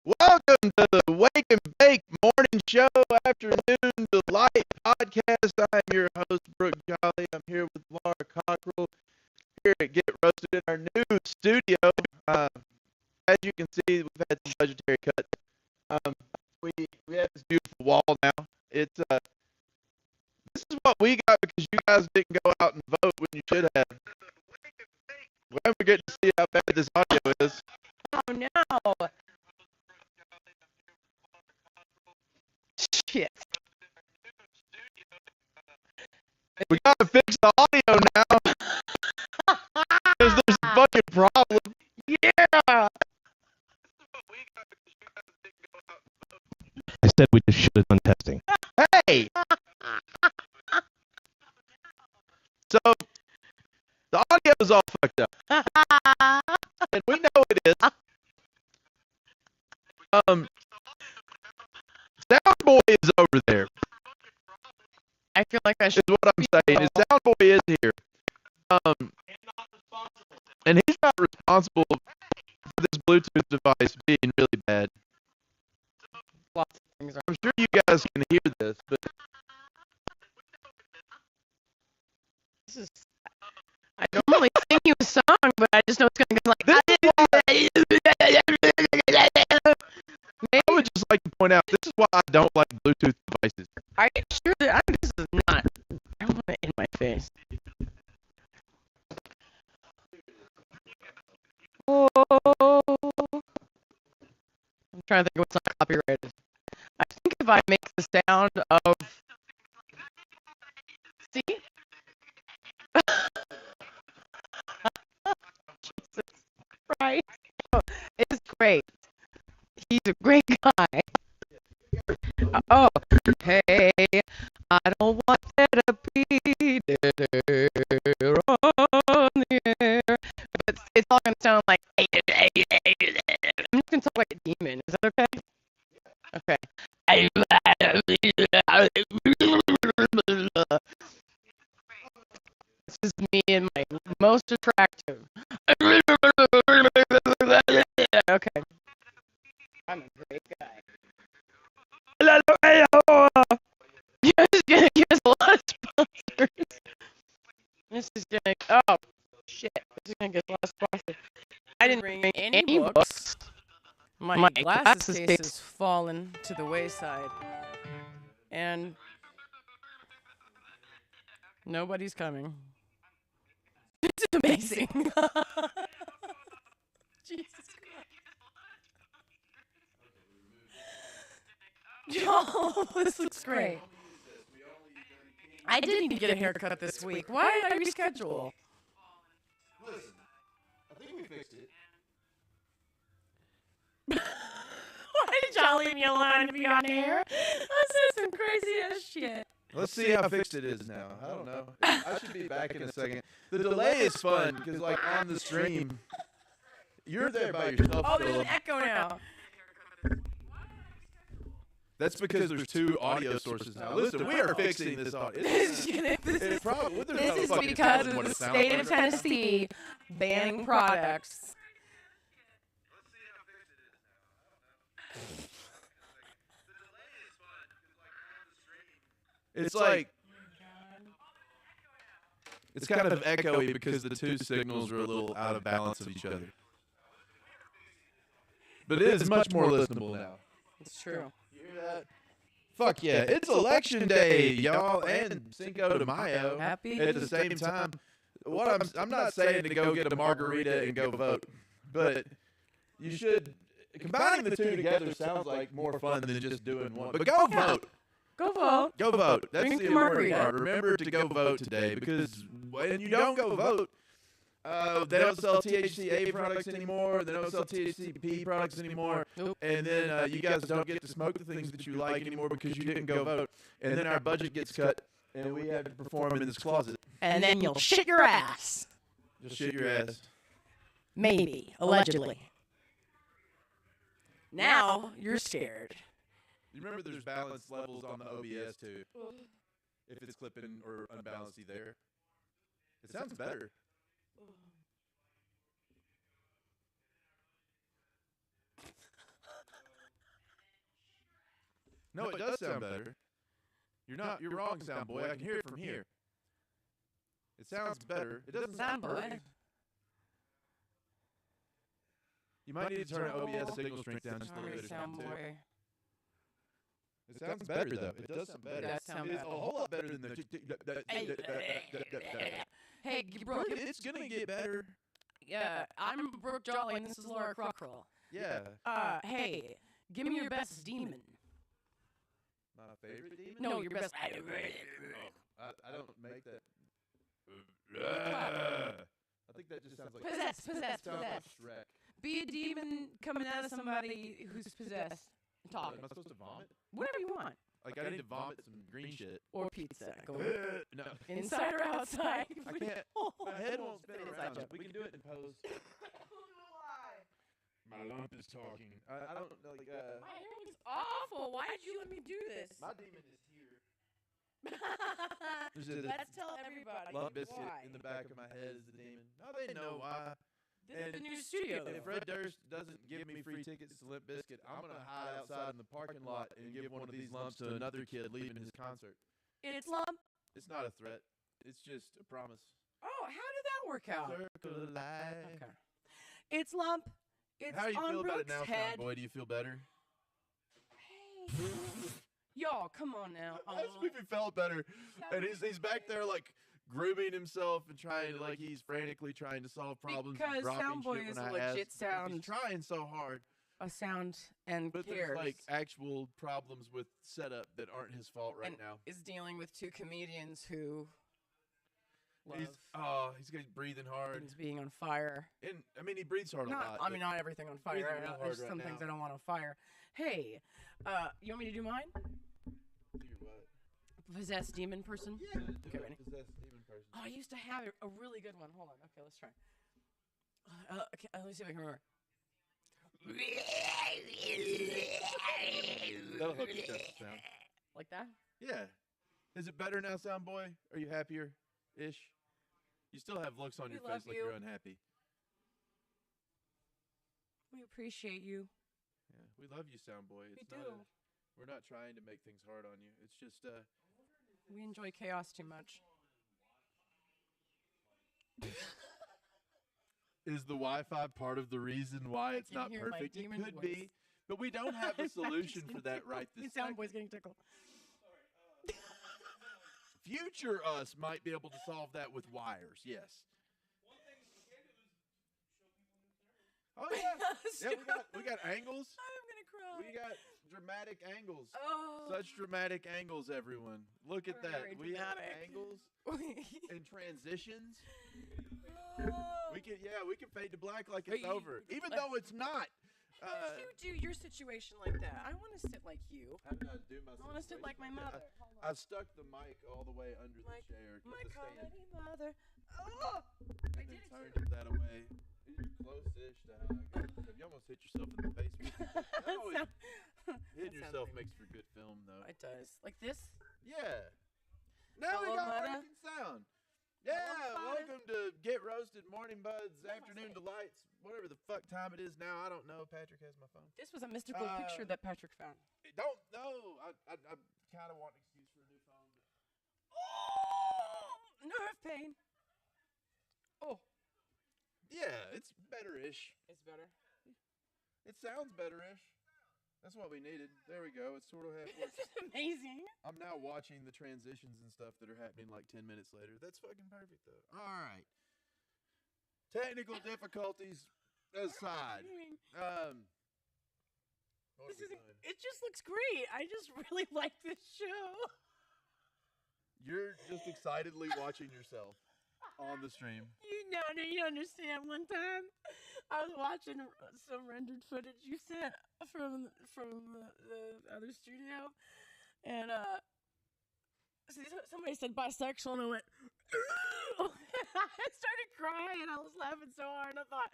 Welcome to the Wake and Bake Morning Show, Afternoon Delight podcast. I'm your host, Brooke Jolly. I'm here with Laura Cockrell here at Get Roasted in our new studio. As you can see, we've had some budgetary cuts. We have this beautiful wall now. This is what we got because you guys didn't go out and vote when you should have. We're never getting to see how bad this audio is. Oh no! Shit. We gotta fix the audio now because there's a fucking problem. Yeah! I said we just should have done testing. Hey! So, the audio is all fucked up. And we know it is. Soundboy is over there, I feel like I is should. what I'm saying. Is Soundboy is here. And he's not responsible for this Bluetooth device being really bad. Lots of things are. I'm sure you guys can hear this, but This is. I normally sing you a song, but I just know it's gonna go like. I would just like to point out, this is why I don't like Bluetooth devices. Are you sure that this is not? I want it in my face. Oh. I'm trying to think of what's not copyrighted. I think if I make the sound of. See? Jesus Christ. Oh, it's great. He's a great guy. Oh, hey, I don't want there to be dead air on the air. But it's all going to sound like. I'm just going to talk like a demon. Is that okay? Okay. This is me and my most attractive. Okay. I'm a great guy. You guys are gonna give us a lot of sponsors. This is gonna. Oh, shit. This is gonna get a lot of sponsors. I didn't bring any books. My glasses case has fallen to the wayside. And nobody's coming. This is amazing. Jesus Christ. Oh, this looks great. I didn't even get a haircut this week. Why did I reschedule? Listen, I think we fixed it. Why did y'all leave me alone to be on air? I said some crazy ass shit. Let's see how fixed it is now. I don't know. I should be back in a second. The delay is fun because, like, on the stream, you're there by yourself. Oh, there's an Philip. echo now. That's because there's two audio sources now. Listen, we are fixing this audio. This is This because of the state of Tennessee banning products. It's like it's kind of echoey because the two signals are a little out of balance of each other. But it is much more listenable now. It's true. You hear that? Fuck yeah. It's election day, y'all, and Cinco de Mayo Happy at the same time. What I'm not saying to go get a margarita and go vote, but you should. Combining the two together sounds like more fun than just doing one. But go vote. Go vote. Go vote. That's Drink the the important margarita. part. Remember to go vote today because when you don't go vote, they don't sell THCA products anymore. They don't sell THCP products anymore. Nope. And then you guys don't get to smoke the things that you like anymore because you didn't go vote. And then our budget gets cut, and we have to perform in this closet. And then you'll shit your ass. Just shit your ass. Maybe. Allegedly. Now you're scared. You remember there's balance levels on the OBS too. If it's clipping or unbalanced there. It sounds better. No, it does sound better. You're wrong, sound boy. I can hear it from here. It sounds better. It doesn't sound perfect. You might need to turn OBS signal strength down just a little bit. Sound boy. It sounds better though. It does sound better. It does sound It's a better. whole lot better than the. Hey, Brooke. It's gonna get better. Yeah, I'm Brooke Jolly, and this is Laura Cockrell. Yeah. Hey, give me your best demon. My favorite demon. No, your best. I don't make that. I think that just sounds like Possess. sounds like Shrek. Be a demon coming out of somebody who's possessed. Talk. Am I supposed to vomit? Whatever you want. Like I need to vomit some green shit. Or pizza. Go No, inside or outside. I can't. My head won't spin around. We can do it in post. My lump is talking. I don't like. My hair looks awful. Why did you let me do this? My demon is here. Let's tell everybody Lump biscuit why. in the back of my head is the demon. No, they know why. This is the new studio. If Fred Durst doesn't give me free tickets to Limp Bizkit, I'm gonna hide outside in the parking lot and give one of these lumps to another kid leaving his concert. It's lump. It's not a threat. It's just a promise. Oh, how did that work out? Circle of life. Okay. It's lump. It's How do you on feel about it Brooke's now, head. Boy? Do you feel better? Y'all, come on now. That's if he felt better. And he's back there like grooming himself and trying like he's frantically trying to solve problems. Because dropping Soundboy shit is when a I ask. legit sound. He's trying so hard, A sound and but cares. there's like actual problems with setup that aren't his fault right and now. is dealing with two comedians who love He's breathing hard, things being on fire. and I mean he breathes hard a lot. I mean, not everything on fire. breathing real hard There's right some things now. I don't want on fire. Hey, you want me to do mine? Do what? Possessed demon person? Yeah. Okay, ready? Possessed demon person. Oh, I used to have a really good one. Hold on. Okay, let's try. Okay, let me see if I can remember. That'll help you test the sound. Like that? Yeah. Is it better now, sound boy? Are you happier? Ish. You still have looks on We your love face like you. you're unhappy. We appreciate you. Yeah, we love you, sound boy. It's We not do. we're not trying to make things hard on you. It's just We enjoy chaos too much. is the Wi-Fi part of the reason why it's can not hear my perfect? It demon could voice. be, but we don't have a solution for that right this second. Soundboy's getting tickled. Future us might be able to solve that with wires. Yes. Oh yeah, yeah. We got angles. I'm gonna cry. We got dramatic angles. Oh. Such dramatic angles, everyone. Look at We're that. very We have dramatic. angles and transitions. Oh. We can fade to black like it's you- over, even though it's not. How did you do your situation like that? I want to sit like you. How did I do my I want to sit like my mother. Hold on. I stuck the mic all the way under the My, chair. my the stand, comedy mother. Oh, I and did then it. turned that away. You're close-ish to how I got. You almost hit yourself in the face. That always- Hitting yourself makes for good film, though. It does. Like this. Yeah. Now we Hello, got Mother. working sound. Yeah, Hello, Mother. welcome to Get Roasted, Morning Buds, Afternoon Delights, whatever the fuck time it is now. I don't know. Patrick has my phone. This was a mystical picture that Patrick found. Don't know. I kind of want an excuse for a new phone. But Oh, nerve pain. Oh, yeah, it's better-ish. it's better. It sounds better-ish. That's what we needed. There we go. It's sort of halfway. This is amazing. I'm now watching the transitions and stuff that are happening like 10 minutes later. That's fucking perfect, though. All right. Technical difficulties aside. What This are is. we doing? It just looks great. I just really like this show. You're just excitedly watching yourself on the stream. You know, you understand. One time, I was watching some rendered footage you sent from the other studio, and somebody said bisexual, and I went. I started crying. I was laughing so hard, and I thought,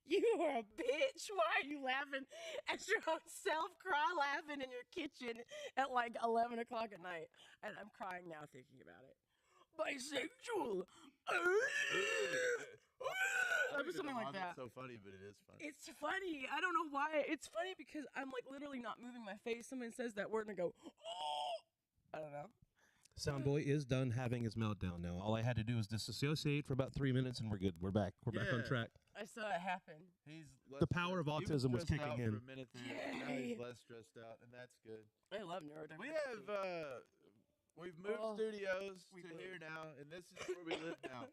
"You are a bitch. Why are you laughing at your own self? Cry laughing in your kitchen at like 11 o'clock at night." And I'm crying now thinking about it. Bisexual. I or something like that. It's so funny, but it is funny. It's funny. I don't know why. It's funny because I'm like literally not moving my face. Someone says that word and I go, oh. I don't know. Soundboy is done having his meltdown now. All I had to do was disassociate for about 3 minutes, and we're good. We're back. We're back on track. I saw it happen. He's The power of autism was kicking out in. for a minute there. Now he's less stressed out, and that's good. I love neurodiversity. We have we've moved studios to here now, and this is where we live now.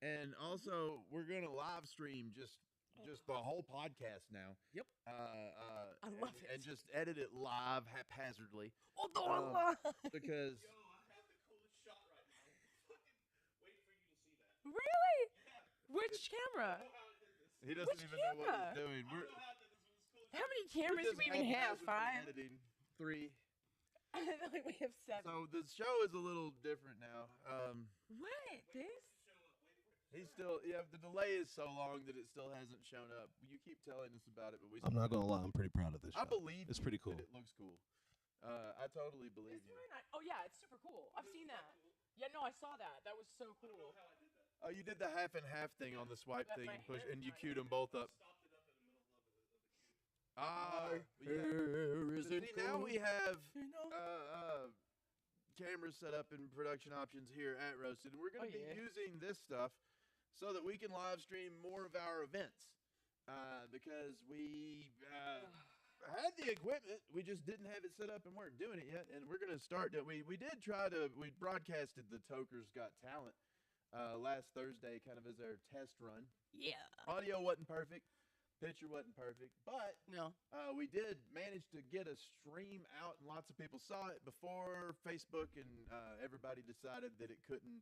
And also, we're gonna live stream just the whole podcast now. Yep. I love it. And just edit it live haphazardly. Because Really? Which camera? he doesn't even know what he's doing. How many cameras do we even have? 5? Editing 3. I feel like we have 7. So the show is a little different now. What? This? He's still, the delay is so long that it still hasn't shown up. You keep telling us about it, but we. I'm not gonna lie. I'm pretty proud of this. I believe it's pretty cool. It looks cool. I totally believe It's you. very nice. Oh yeah, it's super cool. I've seen that. Yeah, no, I saw that. That was so cool. Oh, you did the half and half thing on the swipe That's thing my and push, hair and you tie. queued them both up. See, now we have cameras set up in production options here at Roasted, and we're going to be using this stuff so that we can live stream more of our events. Because we had the equipment, we just didn't have it set up and weren't doing it yet. And we're going to start. We broadcasted the Tokers Got Talent last Thursday, kind of as our test run. Yeah. Audio wasn't perfect. Picture wasn't perfect, but No. we did manage to get a stream out, and lots of people saw it before Facebook and everybody decided that it couldn't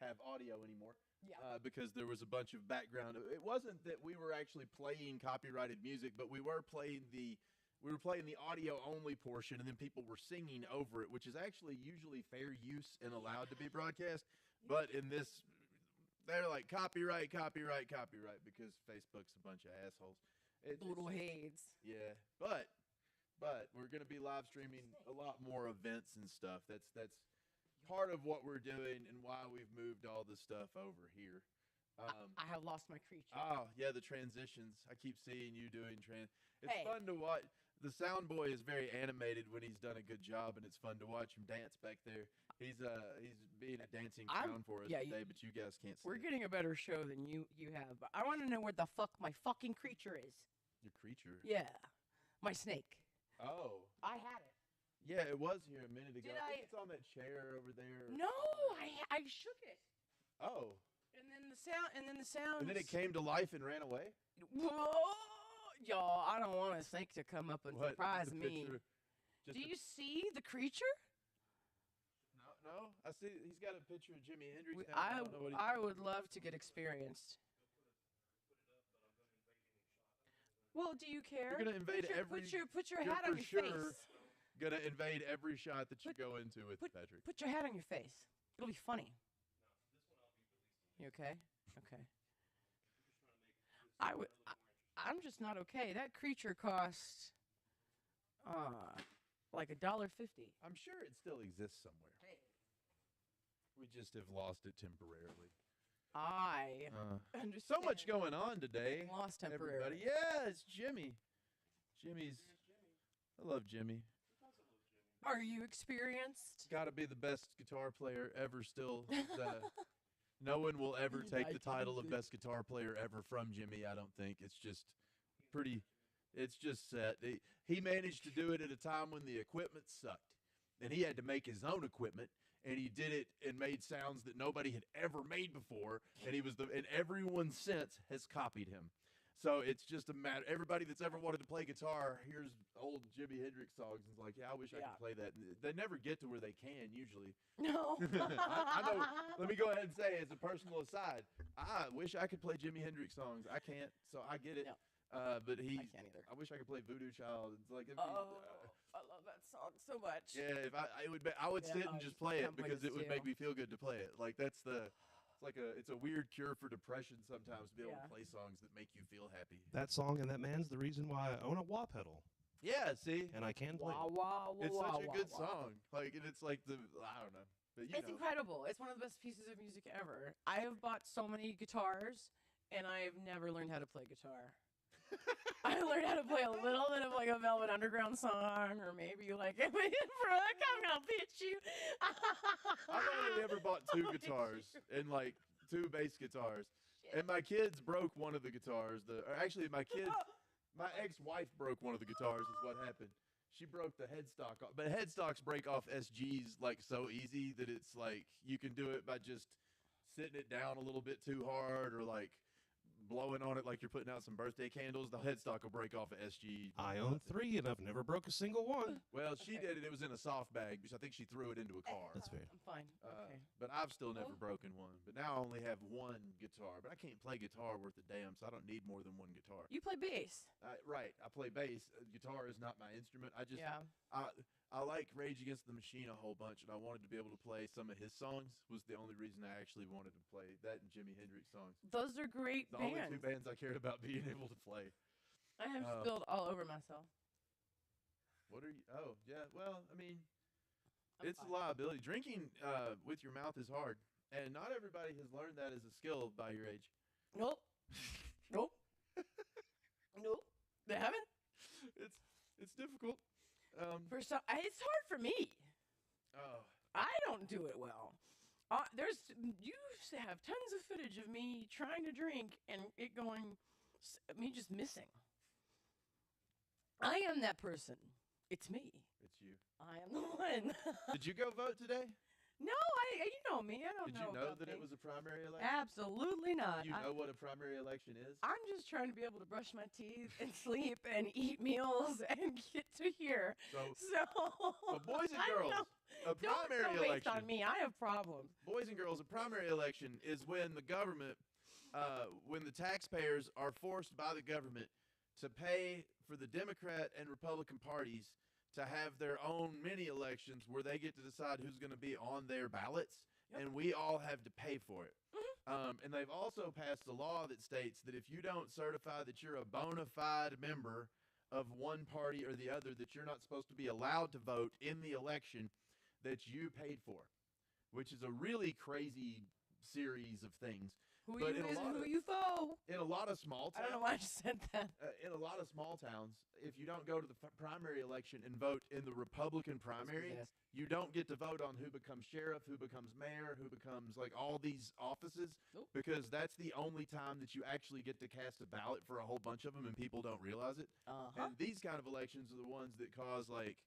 have audio anymore. Yeah. Because there was a bunch of background. It wasn't that we were actually playing copyrighted music, but we were playing the audio only portion, and then people were singing over it, which is actually usually fair use and allowed to be broadcast. But in this, they're like copyright because Facebook's a bunch of assholes. Little Hades. Yeah, but we're gonna be live streaming a lot more events and stuff. That's part of what we're doing and why we've moved all this stuff over here. I have lost my creature. Oh yeah, the transitions. I keep seeing you doing It's Hey. fun to watch. The sound boy is very animated when he's done a good job, and it's fun to watch him dance back there. He's being a dancing clown for us today, but you guys can't see We're it. getting a better show than you have. But I want to know where the fuck my fucking creature is. Your creature. Yeah. My snake. Oh. I had it. Yeah, it was here a minute ago. Did I think I- it's on that chair over there. No, I shook it. Oh. And then the sound And then it came to life and ran away? Whoa! Y'all, I don't want a snake to come up and What? surprise The me. picture- just Do a- you see the creature? No. I see he's got a picture of Jimi Hendrix. Now. I don't know what he- I would love to get experienced. Well, do you care? You're gonna invade every. Put your you're hat on for your sure face. Gonna invade every shot that you go into with Patrick. Put your hat on your face. It'll be funny. You okay? Okay. I'm just not okay. That creature cost like $1.50. I'm sure it still exists somewhere. Hey. We just have lost it temporarily. I So understand. much going on today. Lost Everybody. temporarily. Yeah, it's Jimmy. I love Jimmy. Are you experienced? Got to be the best guitar player ever still. No one will ever take the title of best guitar player ever from Jimmy, I don't think. It's just it's just set. He managed to do it at a time when the equipment sucked. And he had to make his own equipment, and he did it and made sounds that nobody had ever made before, and and everyone since has copied him. So it's just a matter. Everybody that's ever wanted to play guitar hears old Jimi Hendrix songs and is like, yeah, I wish I could play that. And they never get to where they can usually. No. I know. Let me go ahead and say, as a personal aside, I wish I could play Jimi Hendrix songs. I can't, so I get it. No. But I can't either. I wish I could play Voodoo Child. It's like, Oh, I love that song so much. yeah, if I would sit and just play it I'm with because it would you. make me feel good to play it. Like it's a weird cure for depression sometimes to be able Yeah. to play songs that make you feel happy. That song and that man's the reason why I own a wah pedal, Yeah, see, and I can play. Wah, it. wah, wah, it's wah, such a wah, good wah. song. Like, and it's like I don't know, but you It's know. incredible. It's one of the best pieces of music ever. I have bought so many guitars and I've never learned how to play guitar. I learned how to play a little bit of like a Velvet Underground song, or maybe like Brooke, I'm gonna pitch you. I've only ever bought 2 guitars and like 2 bass guitars, and my kids broke one of the guitars. Actually, my ex-wife broke one of the guitars. Is what happened. She broke the headstock off, but headstocks break off SGs like so easy that it's like you can do it by just sitting it down a little bit too hard, or like blowing on it like you're putting out some birthday candles. The headstock will break off an SG. I own 3 and I've never broke a single one. Well, she did it. It was in a soft bag, because I think she threw it into a car. That's fair. I'm fine. Okay. But I've still never broken one. But now I only have 1 guitar. But I can't play guitar worth a damn, so I don't need more than 1 guitar. You play bass. Right. I play bass. Guitar is not my instrument. Yeah. I like Rage Against the Machine a whole bunch, and I wanted to be able to play some of his songs. Was the only reason I actually wanted to play that and Jimi Hendrix songs. Those are great The bands. only 2 bands I cared about being able to play. I have spilled all over myself. What are you? Oh, yeah. Well, I mean, I'm it's fine. a liability. Drinking with your mouth is hard, and not everybody has learned that as a skill by your age. Nope. Nope. Nope. They haven't. It's difficult. It's hard for me. Oh, I don't do it well. You have tons of footage of me trying to drink and it going, me just missing. I am that person. It's me. it's you. I am the one. Did you go vote today? No, you know me. I don't Did know. you know about that it things. was a primary election? Absolutely not. Do you know what a primary election is? I'm just trying to be able to brush my teeth and sleep and eat meals and get to here. So boys and I girls, know. a Don't primary go based election. on me. I have problems. Boys and girls, a primary election is when the government, when the taxpayers are forced by the government to pay for the Democrat and Republican parties to have their own mini elections where they get to decide who's going to be on their ballots, and we all have to pay for it. And they've also passed a law that states that if you don't certify that you're a bona fide member of one party or the other, that you're not supposed to be allowed to vote in the election that you paid for, which is a really crazy series of things. Who But you in a is lot and who of- you foe. In a lot of small I towns, don't know why I just said that. in a lot of small towns, if you don't go to the primary election and vote in the Republican primary, Yes. you don't get to vote on who becomes sheriff, who becomes mayor, who becomes like all these offices, Nope. because that's the only time that you actually get to cast a ballot for a whole bunch of them, and people don't realize it. Uh-huh. And these kind of elections are the ones that cause like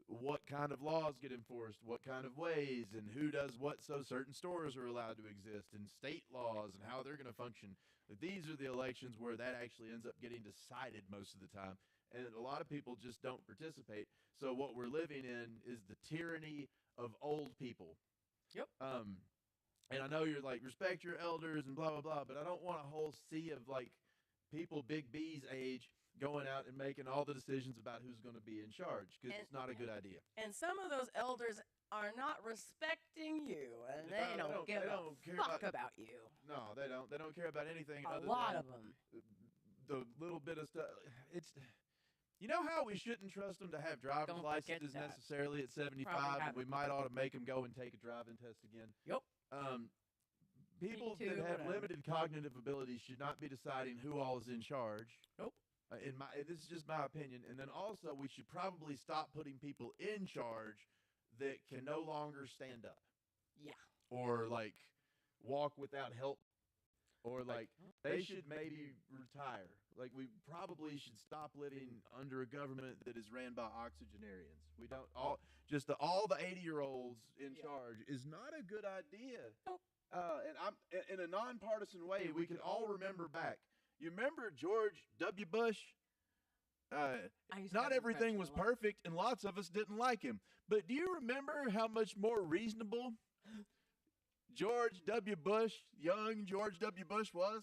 what kind of laws get enforced, what kind of ways, and who does what, so certain stores are allowed to exist, and state laws and how they're going to function. But these are the elections where that actually ends up getting decided most of the time, and a lot of people just don't participate. So what we're living in is the tyranny of old people. Yep. And I know you're like, respect your elders and blah blah blah, but I don't want a whole sea of like people Big B's age going out and making all the decisions about who's going to be in charge, because it's not a good idea. And some of those elders are not respecting you, and No, they they don't don't- give they a don't care fuck about- about you. No, they don't. They don't care about anything A other lot than of them. the little bit of stuff. It's, you know how we shouldn't trust them to have driver's Don't forget licenses that. necessarily at 75, and haven't. we might ought to make them go and take a driving test again. Yep. People too, that have whatever. limited cognitive abilities should not be deciding who all is in charge. Nope. This is just my opinion. And then also, we should probably stop putting people in charge that can no longer stand up Yeah. or like walk without help, or like they should maybe retire. Like we probably should stop living under a government that is ran by oxygenarians. We don't all the 80-year-olds in charge is not a good idea. Nope. And I'm in a nonpartisan way. We can all remember back. You remember George W. Bush? I used to Not have an everything impression was a lot. perfect, and lots of us didn't like him. But do you remember how much more reasonable George W. Bush, young George W. Bush was?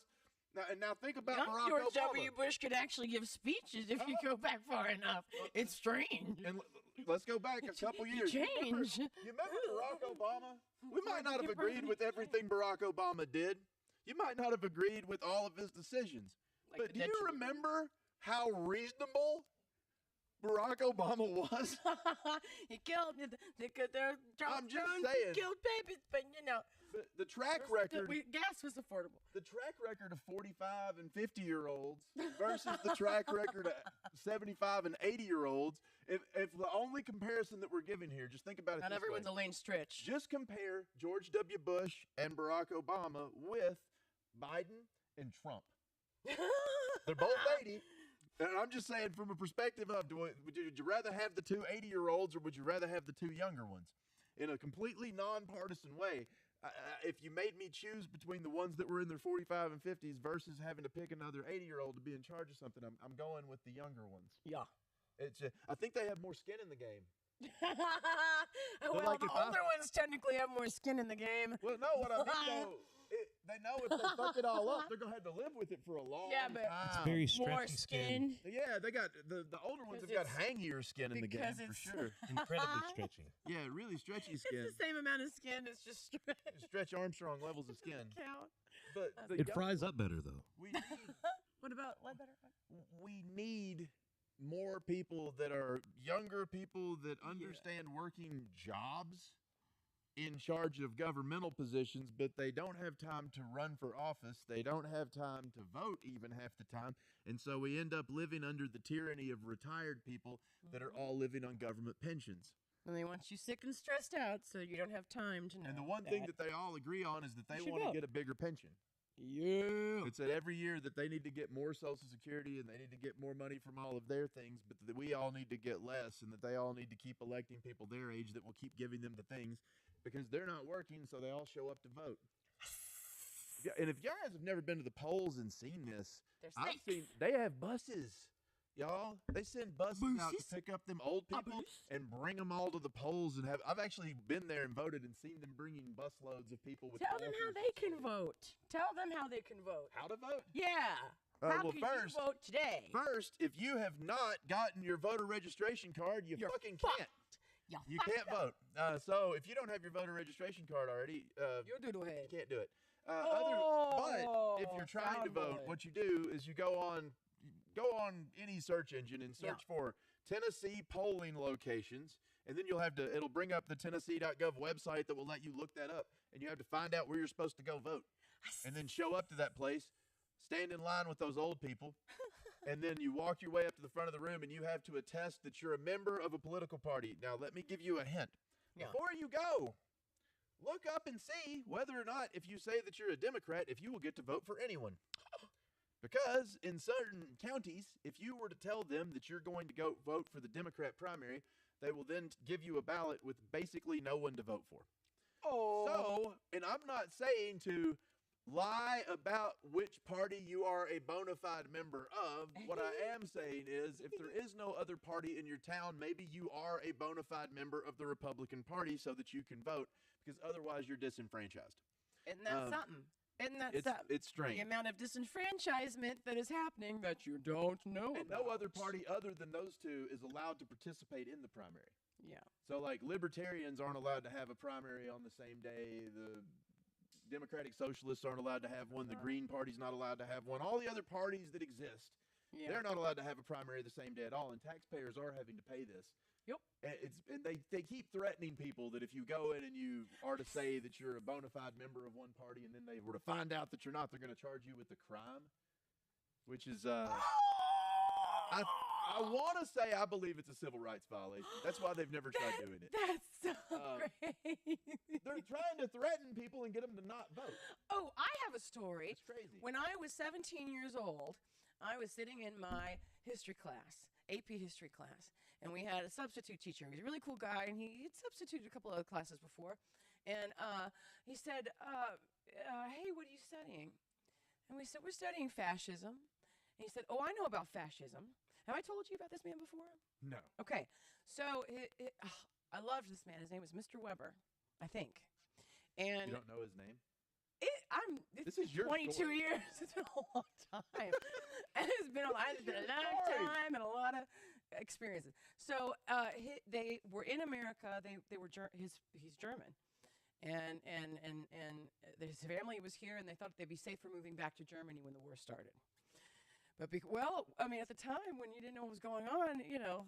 Now think about Young Barack George Obama. W. Bush could actually give speeches if you go back far enough. It's strange. And let's go back a couple You years. change. You remember Barack Obama? We might not have agreed with everything Barack Obama did. You might not have agreed with all of his decisions. Like But the do you detriment. remember how reasonable Barack Obama was? He killed. They're I'm just saying. Killed babies, but But the track record, Gas was affordable. the track record of 45 and 50-year-olds versus the track record of 75 and 80-year-olds. If the only comparison that we're giving here, just think about it Not this everyone's way. a Lane Stritch. Just compare George W. Bush and Barack Obama with Biden and Trump. They're both 80. And I'm just saying from a perspective of, would you rather have the two 80-year-olds or would you rather have the two younger ones? In a completely nonpartisan way, if you made me choose between the ones that were in their 45 and 50s versus having to pick another 80-year-old to be in charge of something, I'm going with the younger ones. Yeah. I think they have more skin in the game. Well, like the if I- older ones technically have more skin in the game. Well, no, what I mean though, they know if they fuck it all up, they're gonna have to live with it for a long Yeah, but- time. It's very stretchy More skin. skin. Yeah, they got the older ones have got Because hangier skin in the game because for it's- sure. Incredibly stretchy. Yeah, really stretchy It's skin. the same amount of skin. It's just stretch. Stretch Armstrong levels of skin. Count. But the It young- fries up better though. we need, What about what better? we need more people that are younger people that understand working jobs in charge of governmental positions, but they don't have time to run for office. They don't have time to vote even half the time. And so we end up living under the tyranny of retired people that are all living on government pensions. And they want you sick and stressed out, so you don't have time to know. And the one thing that they all agree on is that they You should want to vote. get a bigger pension. Yeah. It's that every year that they need to get more Social Security and they need to get more money from all of their things, but that we all need to get less and that they all need to keep electing people their age that will keep giving them the things because they're not working, so they all show up to vote. Yeah, and if you guys have never been to the polls and seen this, They're I've sick. seen they have buses. Y'all, they send buses out to Buses? pick up them old A people bus? and bring them all to the polls and have. I've actually been there and voted and seen them bringing busloads of people with. Tell them how walkers they and can stuff. vote. Tell them how they can vote. How to vote? Yeah. All right, how well, can first- you vote today? First, if you have not gotten your voter registration card, you You're fucking fucked. can't. You fucked can't up. vote. So if you don't have your voter registration card already, You doodle you head. can't do it. but if Oh, you're trying to vote, soundboy. what you do is you go on any search engine and search for Tennessee polling locations, and then it'll bring up the Tennessee.gov website that will let you look that up, and you have to find out where you're supposed to go vote, and then show up to that place, stand in line with those old people, and then you walk your way up to the front of the room, and you have to attest that you're a member of a political party. Now, let me give you a hint. Yeah. Before you go, look up and see whether or not, if you say that you're a Democrat, if you will get to vote for anyone. Because in certain counties, if you were to tell them that you're going to go vote for the Democrat primary, they will then give you a ballot with basically no one to vote for. Oh. So, and I'm not saying to lie about which party you are a bona fide member of. What I am saying is if there is no other party in your town, maybe you are a bona fide member of the Republican Party so that you can vote, because otherwise you're disenfranchised. Isn't that something? Isn't that It's something? it's The strange. amount of disenfranchisement that is happening that you don't know And about. no other party other than those two is allowed to participate in the primary. Yeah. So, like, libertarians aren't allowed to have a primary on the same day. The Democratic Socialists aren't allowed to have one. The Green Party's not allowed to have one. All the other parties that exist, Yeah. they're not allowed to have a primary the same day at all. And taxpayers are having to pay this. Yep. And they keep threatening people that if you go in and you are to say that you're a bona fide member of one party and then they were to find out that you're not, they're going to charge you with the crime, which is I want to say I believe it's a civil rights violation. That's why they've never tried doing it. That's so great. They're trying to threaten people and get them to not vote. Oh, I have a story. It's crazy. When I was 17 years old, I was sitting in my history class, AP history class, and we had a substitute teacher. He was a really cool guy, and he'd substituted a couple of classes before. And he said, hey, what are you studying? And we said, we're studying fascism. And he said, oh, I know about fascism. Have I told you about this man before? No. Okay, so I loved this man. His name was Mr. Weber, I think. And You don't know his name? it's This is your 22 story. years. It's been a long time. And it's been a long story. time and a lot of experiences. So they were in America. They were he's German, and his family was here, and they thought they'd be safer moving back to Germany when the war started. But I mean, at the time when you didn't know what was going on, you know,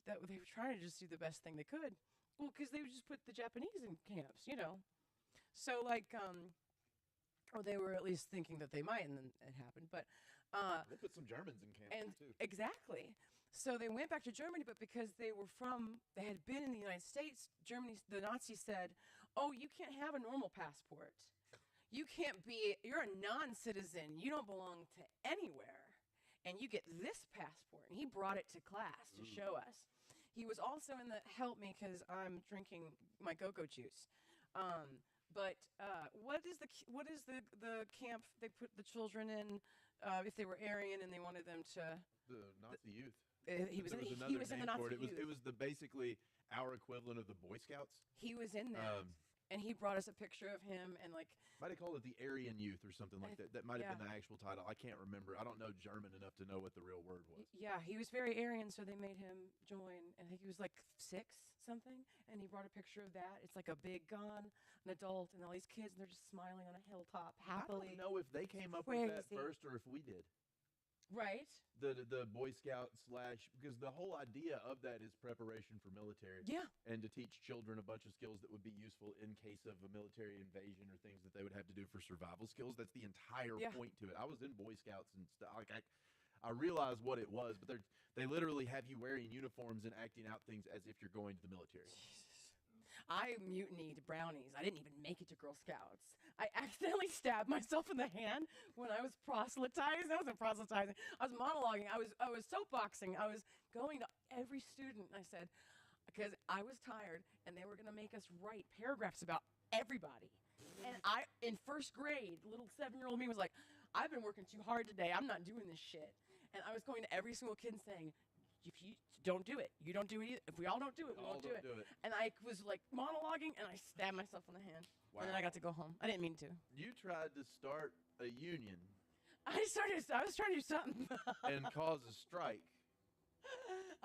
they were trying to just do the best thing they could. Well, because they would just put the Japanese in camps, you know. So like, or they were at least thinking that they might, and then it happened. But They put some Germans in camp and too. exactly. So they went back to Germany, but because they had been in the United States, the Nazis said, "Oh, you can't have a normal passport. You're a non-citizen. You don't belong to anywhere, and you get this passport." And he brought it to class to show us. He was also in the help me because I'm drinking my go-go juice. But what is the camp they put the children in if they were Aryan and they wanted them to? The Nazi youth. He was There in, was he another was in the name for Nazi it. youth. It was basically our equivalent of the Boy Scouts. He was in that, and he brought us a picture of him and like. Might have called it the Aryan Youth or something like that. That might have been yeah. the actual title. I can't remember. I don't know German enough to know what the real word was. Yeah, he was very Aryan, so they made him join. And I think he was like 6 something, and he brought a picture of that. It's like a big gun, an adult, and all these kids, and they're just smiling on a hilltop I happily. don't know if they came up with that Crazy. first or if we did. Right? The Boy Scout / because the whole idea of that is preparation for military. Yeah. And to teach children a bunch of skills that would be useful in case of a military invasion or things that they would have to do for survival skills. That's the entire Yeah. point to it. I was in Boy Scouts and stuff. Like I realized what it was, but they literally have you wearing uniforms and acting out things as if you're going to the military. I mutinied brownies. I didn't even make it to Girl Scouts. I accidentally stabbed myself in the hand when I was proselytizing. I wasn't proselytizing. I was monologuing. I was soapboxing. I was going to every student. I said, because I was tired, and they were going to make us write paragraphs about everybody. And in first grade, little 7-year-old me was like, I've been working too hard today. I'm not doing this shit. And I was going to every single kid and saying, if you don't do it, you don't do it either. If we all don't do it, we All won't do don't it. do it. And I was like monologuing, and I stabbed myself in the hand. And then I got to go home. I didn't mean to. You tried to start a union I was trying to do something. and cause a strike.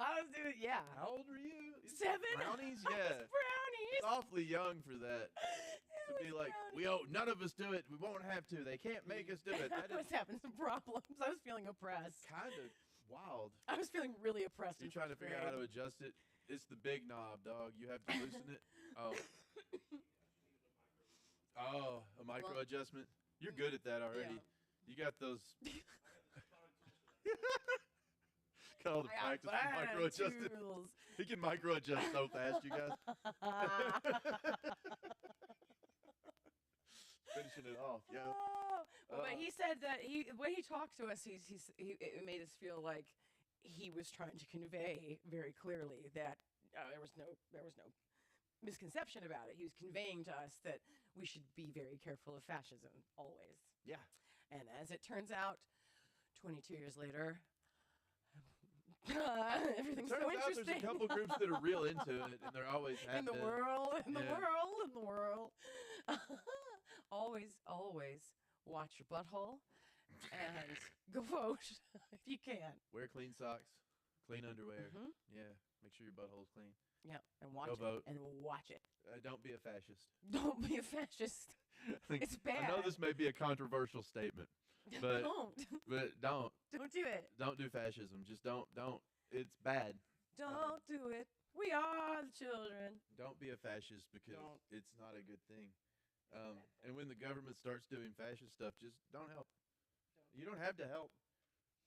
I was doing, yeah. How old were you? 7. Brownies? I was Yeah. brownies. It's awfully young for that. To It be was like, brownies. none of us do it. We won't have to. They can't make us do it. I That was is having some problems. I was feeling oppressed. kind of wild. I was feeling really oppressed. You're in trying to first figure out how to grade. adjust it. It's the big knob, dog. You have to loosen it. Oh, a micro adjustment. You're good at that already. Yeah. You got those. Got all the I got practice with micro adjusting. tools. He can micro adjust so fast, you guys. Finishing it off, yeah. Oh, well, but he said that when he talked to us, it made us feel like he was trying to convey very clearly that there was no misconception about it. He was conveying to us that we should be very careful of fascism always. Yeah. And as it turns out, 22 years later, everything's Turns so out interesting. there's a couple groups that are real into it, and they're always in the have been. world, in the Yeah. world, in the world. Always watch your butthole and go vote if you can. Wear clean socks, clean underwear. Mhm. Yeah, make sure your butthole's clean. Yeah, and watch Go it. vote. And watch it. Don't be a fascist. Don't be a fascist. I think- It's I know bad. this may be a controversial statement, but Don't. but don't Don't do it. do fascism. Just don't. It's bad. Don't do it. We are the children. Don't be a fascist because Don't. it's not a good thing. And when the government starts doing fascist stuff, just don't help. You don't have to help.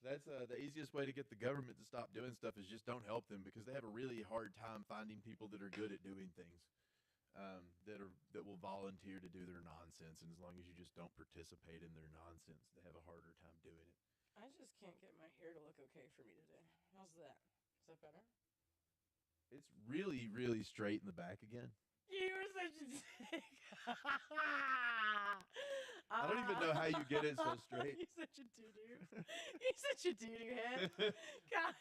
That's the easiest way to get the government to stop doing stuff is just don't help them because they have a really hard time finding people that are good at doing things, that will volunteer to do their nonsense. And as long as you just don't participate in their nonsense, they have a harder time doing it. I just can't get my hair to look okay for me today. How's that? Is that better? It's really, really straight in the back again. You are such a dick. I don't even know how you get it so straight. You're such a doo-doo. You're such a doo-doo head. God.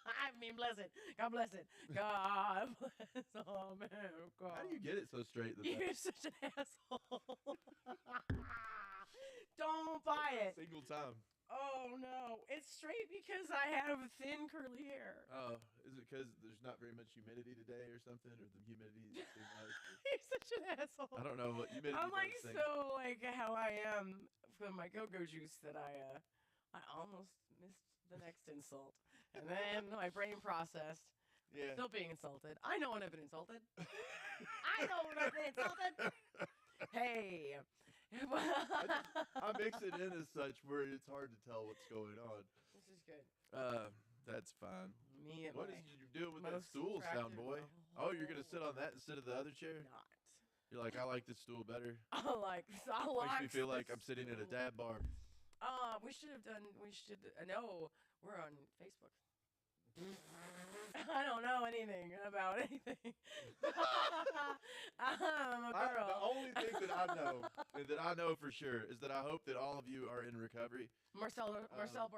I mean, bless it. God bless it. God bless America. How do you get it so straight in the back? You're such an asshole. Don't buy it. Single time. Oh, no. It's straight because I have thin curly hair. Oh, is it because there's not very much humidity today or something, or the humidity is too much? You're such an asshole. I don't know what humidity. I'm like does things. so like how I am from my go-go juice that I almost missed the next insult, and then my brain processed. Yeah. Still being insulted. I know when I've been insulted. I know when I've been insulted. Hey. I mix it in as such where it's hard to tell what's going on. This is good. That's fine. Me and What my is you doing with that most stool, sound attractive boy? of Oh, you're gonna sit on all that instead of the other chair? Not. You're like, I like this stool better. I like. Makes me feel like this I'm sitting at a stool. dab bar. We should have done. We should. No, we're on Facebook. I don't know anything about anything. I'm a girl. The only thing that I know, and that I know for sure, is that I hope that all of you are in recovery. Marcel Barcelona.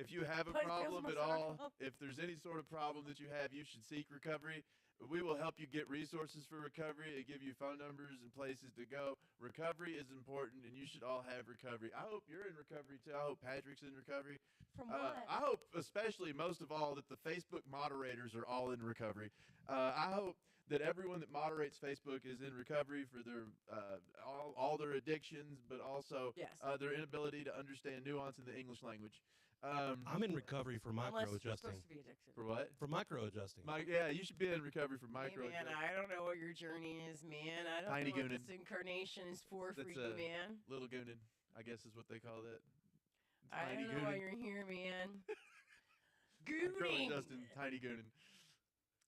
If you have a But it feels problem more at all, circle. if there's any sort of problem that you have, you should seek recovery. We will help you get resources for recovery and give you phone numbers and places to go. Recovery is important, and you should all have recovery. I hope you're in recovery too. I hope Patrick's in recovery. From what? I hope, especially most of all, that the Facebook moderators are all in recovery. I hope that everyone that moderates Facebook is in recovery for their all their addictions, but also Yes. their inability to understand nuance in the English language. I'm in recovery for Unless micro you're adjusting. supposed to be addicted. For what? For micro adjusting. Yeah, you should be in recovery for Hey, micro. man, I don't know what your journey is, man. I don't Tiny know what goonin'. this incarnation is for That's you, man. Little Goonin, I guess is what they call that. I Tiny don't know why Goonin. you're here, man. I'm currently Gooning. Justin, Tiny Goonin.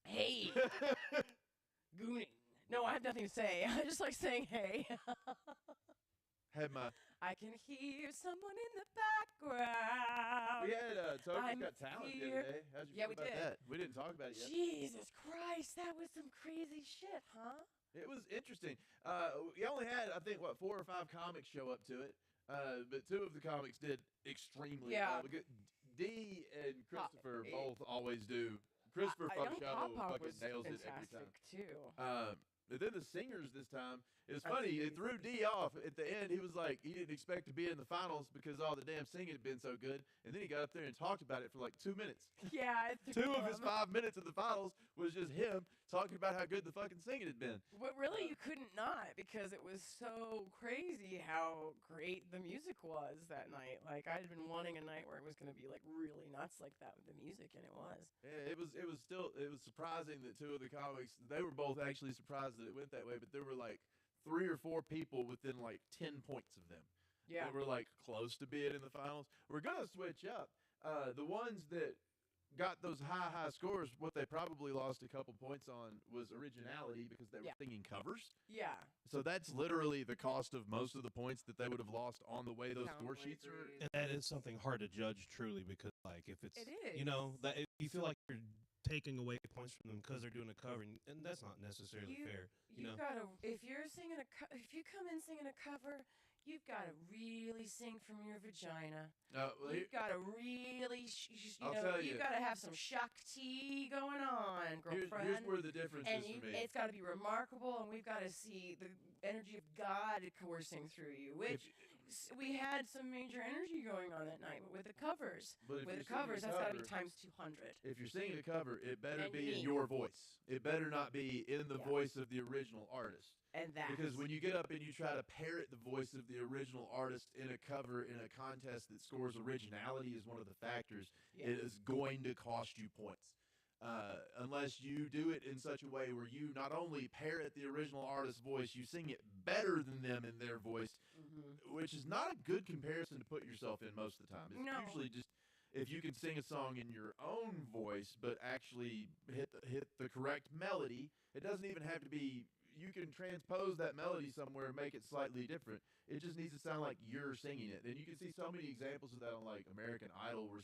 Hey. Gooning. No, I have nothing to say. I just like saying hey. Had my I can hear someone in the background. we had Toby's I'm Got Talent the here. other day. How'd you Yeah, feel we about did. that? We didn't talk about it yet. Jesus Christ, that was some crazy shit, huh? It was interesting. We only had, I think, 4 or 5 comics show up to it. But 2 of the comics did extremely Yeah. well. D and Christopher eh, both always do. Christopher I know Funchalo Pop fucking was nails it every time. fantastic too. And then the singers this time, it was I funny. think It it's- threw D off at the end. He was like, he didn't expect to be in the finals because all the damn singing had been so good. And then he got up there and talked about it for like 2 minutes. Yeah, it 2 threw of his him. 5 minutes of the finals was just him talking about how good the fucking singing had been. But really, you couldn't not because it was so crazy how great the music was that night. Like I had been wanting a night where it was going to be like really nuts like that with the music, and it was. Yeah, it was surprising that 2 of the comics, they were both actually surprised that it went that way, but there were like 3 or 4 people within like 10 points of them Yeah. that were like close to being in the finals. We're gonna switch up. The ones that got those high scores, what they probably lost a couple points on was originality because they were Yeah. singing covers. Yeah. So that's literally the cost of most of the points that they would have lost on the way those Sound score like sheets are. threes. And that is something hard to judge truly because, like, if it's, It you know, is. that you feel like you're taking away points from them because they're doing a cover, and that's not necessarily You- fair. You know, gotta if you're singing if you come in singing a cover, you've got to really sing from your vagina. Well, You've got to really, I'll tell you've you. got to have some Shakti going on, girlfriend. here's where the difference and is you, for me. it's got to be remarkable, and we've got to see the energy of God coursing through you, which we had some major energy going on that night with the covers. But if With you're the covers, singing a that's got to be cover- times 200. If you're singing a cover, it better And be in me. your voice. It better not be in the Yeah. voice of the original artist. And that. Because when you get up and you try to parrot the voice of the original artist in a cover in a contest that scores originality is one of the factors, Yeah. it is going to cost you points. Unless you do it in such a way where you not only parrot the original artist's voice, you sing it better than them in their voice, which is not a good comparison to put yourself in most of the time. It's No. usually just if you can sing a song in your own voice, but actually hit the correct melody. It doesn't even have to be. You can transpose that melody somewhere and make it slightly different. It just needs to sound like you're singing it. And you can see so many examples of that on like American Idol, where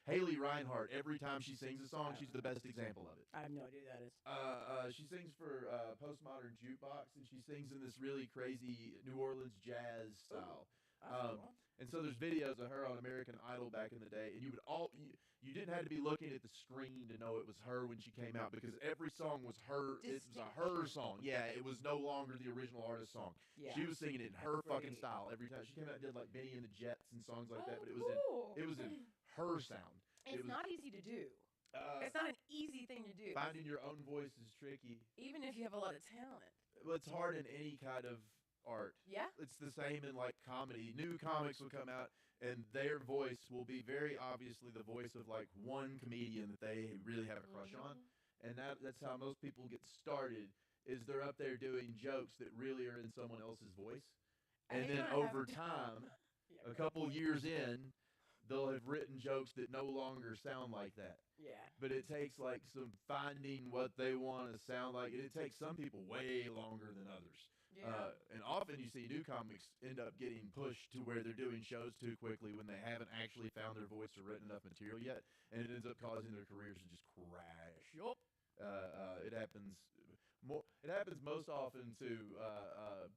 Haley Reinhart, every time she sings a song, she's the best example of it. I have no idea who that is. She sings for Postmodern Jukebox, and she sings in this really crazy New Orleans jazz style. That's cool. And so there's videos of her on American Idol back in the day, and you didn't have to be looking at the screen to know it was her when she came out because every song was her. It was a her song. Yeah, it was no longer the original artist's song. Yeah. She was singing it in her fucking Great. style every time she came out. And did like Benny and the Jets and songs like that, Oh, but cool. it was in her sound. It's it was, not easy to do. uh, It's not an easy thing to do. finding your own voice is tricky. Even if you have a lot of talent. Well, it's hard in any kind of art. Yeah? It's the same in like comedy. New comics will come out and their voice will be very obviously the voice of like one comedian that they really have a crush on. and that's how most people get started. Is they're up there doing jokes that really are in someone else's voice, and then over time, a couple years in, they'll have written jokes that no longer sound like that. Yeah. But it takes like some finding what they want to sound like, and it takes some people way longer than others. Yeah. And often you see new comics end up getting pushed to where they're doing shows too quickly when they haven't actually found their voice or written enough material yet, and it ends up causing their careers to just crash. Yup. It happens more. It happens most often to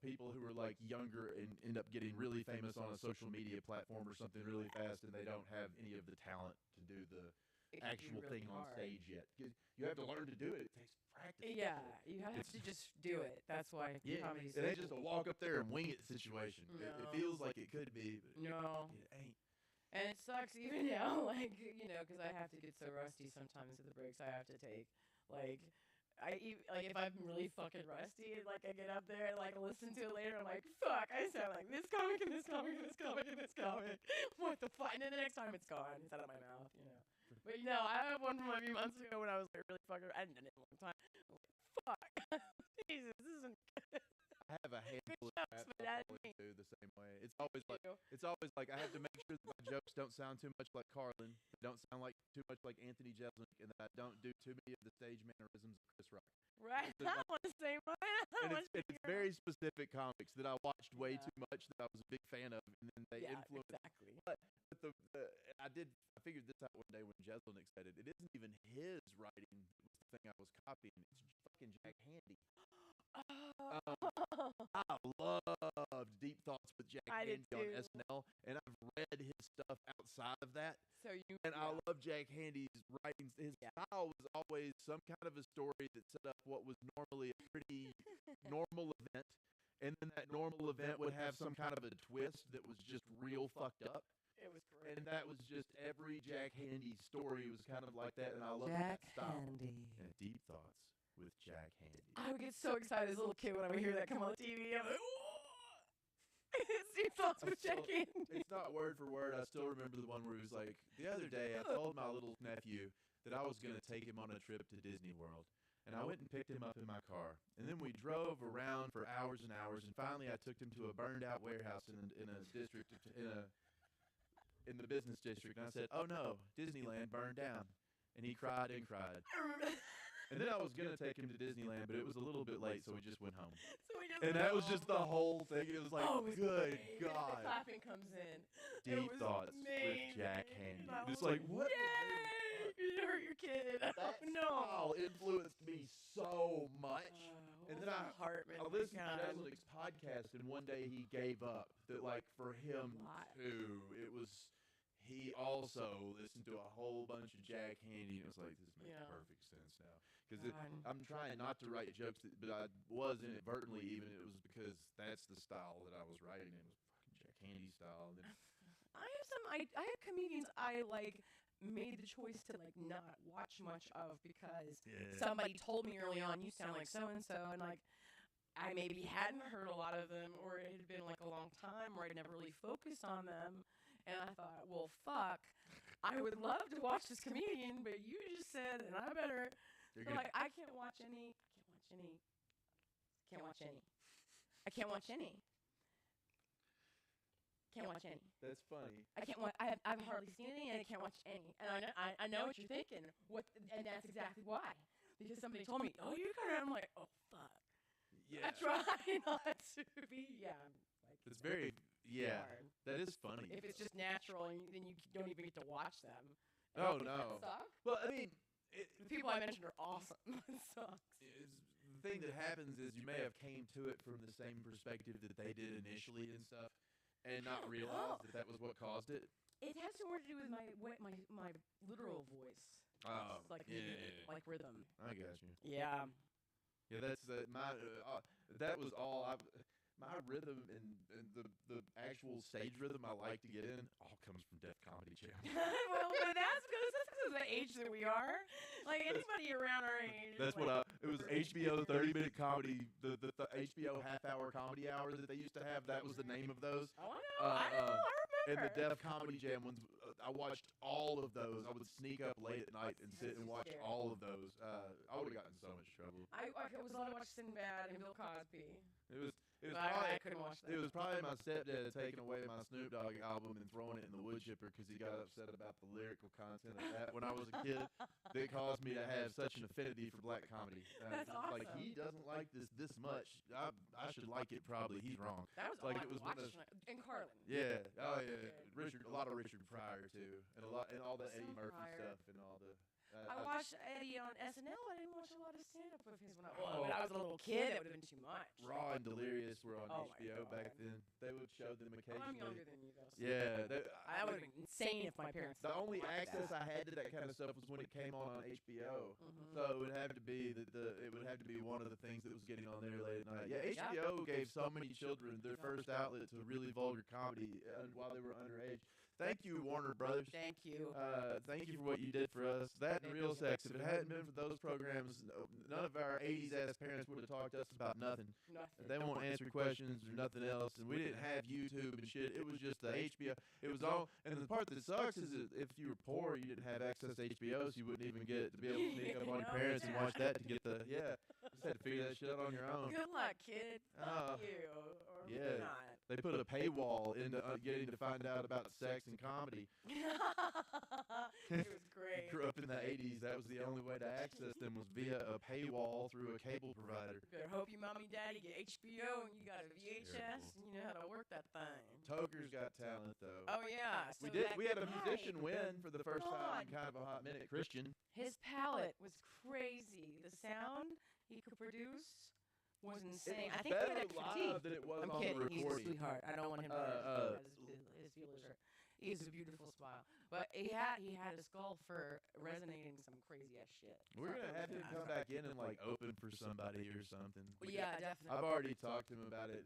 people who are like younger and end up getting really famous on a social media platform or something really fast, and they don't have any of the talent to do the It can be actual really thing on hard. stage yet. 'Cause you have to learn to do it. It takes practice. Yeah, you have to just do it. That's why Yeah, comedy's it ain't just a walk up there and wing it situation. It No. feels like it could be, but No. it ain't. And it sucks even now, like, because I have to get so rusty sometimes with the breaks I have to take. Like, if I'm really fucking rusty, and, like, I get up there and, like, listen to it later, I'm like, fuck, I sound like this comic and this comic and this comic and this comic. What the fuck? And then the next time it's gone. It's out of my mouth. But, I have one from a few months ago when I was, like, really fucking, I hadn't done it in a long time. I'm like, fuck. Jesus, this isn't good. I have a handful of jokes, raps but I that always ain't- do the same way. It's always like I have to make sure that my jokes don't sound too much like Carlin, they don't sound like too much like Anthony Jeselnik, and that I don't do too many of the stage mannerisms of Chris Rock. Right? So I want the same one. And it's very specific comics that I watched way Yeah. too much that I was a big fan of, and then they Yeah, influenced. exactly. But I figured this out one day when Jeselnik said it. It isn't even his writing that was the thing I was copying. It's fucking Jack Handy. I loved Deep Thoughts with Jack I did Handy on too. SNL, and I've read his stuff outside of that. So you And I love Jack Handy's writings. His Yeah. style was always some kind of a story that set up what was normally a pretty normal event, and then that normal event would have some kind of a twist that was just real fucked up. It was great. And that was just every Jack Handy story was kind of like that, and I love Jack that style. Handy. Yeah, Deep Thoughts with Jack Handy. I would get so excited as a little kid when I would hear that come on the TV. I'm like, it's Deep Thoughts with I Jack still- Handy. It's not word for word. I still remember the one where he was like, the other day I told my little nephew that I was going to take him on a trip to Disney World. And I went and picked him up in my car. And then we drove around for hours and hours. And finally I took him to a burned out warehouse in a district, in the business district. And I said, oh no, Disneyland burned down. And he cried and cried. I remember. And then I was going to take him to Disneyland, but it was a little bit late, so we just went home. So we just And that was just the whole thing. It was like, oh, it was good great. And God. The clapping comes in. Deep was Thoughts with amazing. Jack Handy. And I It's was like, what? Yay! You hurt your kid. That Oh, no. style influenced me so much. Oh, And then I Hartman. I my listened to God. Jeselnik's podcast, and one day he gave up. That, like, for him, Lot. too, it was, he also listened to a whole bunch of Jack Handy, and it was like, this makes Yeah. perfect sense now. Because God. I'm trying not to write jokes, but I was inadvertently, even, it was because that's the style that I was writing. It was fucking Jack Handy style. And then, I have comedians I like made the choice to like not watch much of because somebody told me early on you sound like so and so, and like I maybe hadn't heard a lot of them, or it had been like a long time where I'd never really focused on them, and I thought, well, fuck, I would love to watch this comedian, but you just said, and I better. you're So gonna, like I can't watch any. Can't watch any. I can't watch any. Can't watch any. that's funny. I can't watch. I've hardly seen any, and I can't watch any. And I know what you're thinking. And that's exactly why. Because somebody told me, oh, you're kind of. I'm like, oh fuck. Yeah. I try not to be. Yeah. Like, It's very, yeah, hard. that is funny. If it's just natural, and then you don't even get to watch them. And Oh, I think no. That sucks. Well, I mean, The people I mentioned are awesome. It sucks. the thing that happens is you may have came to it from the same perspective that they did initially and stuff, and not realize that was what caused it. It has more to do with my literal voice. Oh, It's like yeah. like rhythm. I got you. Yeah. Yeah, that's my. That was all. My rhythm and the actual stage rhythm I like to get in all comes from Def Comedy Jam. Well, but that's because of the age that we are. Like anybody around our age. That's what it was. HBO 30-minute comedy, the HBO half-hour comedy hour that they used to have. That was the name of those. Oh, I know. I And remember. the Def Comedy Jam ones, I I watched all of those. I would sneak up late at night and sit and watch Scary. all of those. I would have gotten in so much trouble. I was allowed to watch Sinbad and Bill Cosby. It was I probably couldn't watch that. it was probably my stepdad taking away my Snoop Dogg album and throwing it in the wood chipper because he got upset about the lyrical content of that when I was a kid. That caused me to have such an affinity for black comedy. That's Like awesome. he doesn't like this much. I should like it probably. He's wrong. That was Like, all it was I one of watched. And Carlin. Yeah. Oh That was yeah. good. A lot of Richard Pryor too, and all the Eddie Some Murphy Pryor. stuff and all the. I watched Eddie on SNL. I didn't watch a lot of stand-up of his when Oh. when I was a little kid. That would have been too much. Raw and Delirious were on Oh my HBO back God. then. They would show them Oh, I'm occasionally. younger than you, though. So Yeah. that would have been insane if my parents. The didn't only like access that. I had to that kind of stuff was when it came on HBO. Mhm. So it would have to be it would have to be one of the things that was getting on there late at night. Yeah, Yeah. HBO gave so many children their first outlet to really vulgar comedy while they were underage. Thank you, Warner Brothers. Thank you. Thank you for what you did for us. That and Real Sex. If it hadn't been for those programs, none of our 80s ass parents would have talked to us about nothing. Nothing. They won't answer questions or nothing else, and we didn't have YouTube and shit. It was just the HBO. It was all, and the part that sucks is that if you were poor, you didn't have access to HBO, so you wouldn't even get to be able to sneak up on your Oh, parents and yeah. watch that to get the Just had to figure that shit out on your own. Good luck, kid. Uh, Fuck you. Or yeah. not. They put a paywall into getting to find out about sex and comedy. It was great. Grew up in the 80s. That was the only way to access them was via a paywall through a cable provider. Better hope your mommy and daddy get HBO and you got a VHS Terrible. and you know how to work that thing. Toker's Got Talent, though. Oh yeah. We so did. that We had a guy, musician win for the first time in God. kind of a hot minute. Christian. His palette was crazy. The sound he could produce was insane. I think he had better extra live teeth. than it was I'm on kidding. the He's a recording. sweetheart. I don't want him to his feelers hurt. He has a beautiful smile, but he had a skull for resonating some crazy ass shit. We're gonna have him come back in and like open for somebody or something. Well, yeah, definitely. I've already talked to him about it.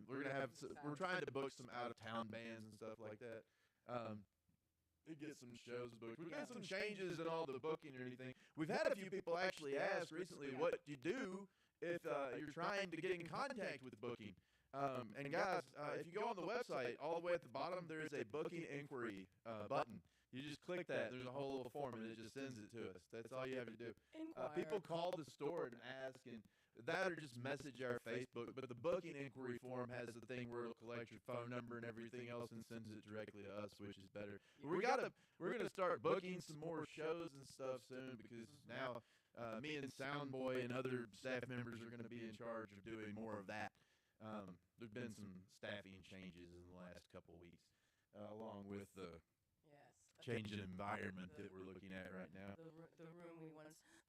We're gonna have. We're trying to book some out of town bands and stuff like that. To get some shows booked. We've had some changes in all the booking or anything. We've had a few people actually ask recently what you do if you're trying to get in contact with booking. And guys, if you go on the website, all the way at the bottom, there is a booking inquiry button. You just click that. There's a whole little form, and it just sends it to us. That's all you have to do. People call the store and ask, and that or just message our Facebook. But the booking inquiry form has the thing where it'll collect your phone number and everything else and sends it directly to us, which is better. We're gonna start booking some more shows and stuff soon because now me and Soundboy and other staff members are gonna be in charge of doing more of that. There's been some staffing changes in the last couple of weeks, along with the Yes. changing environment that we're looking at right now.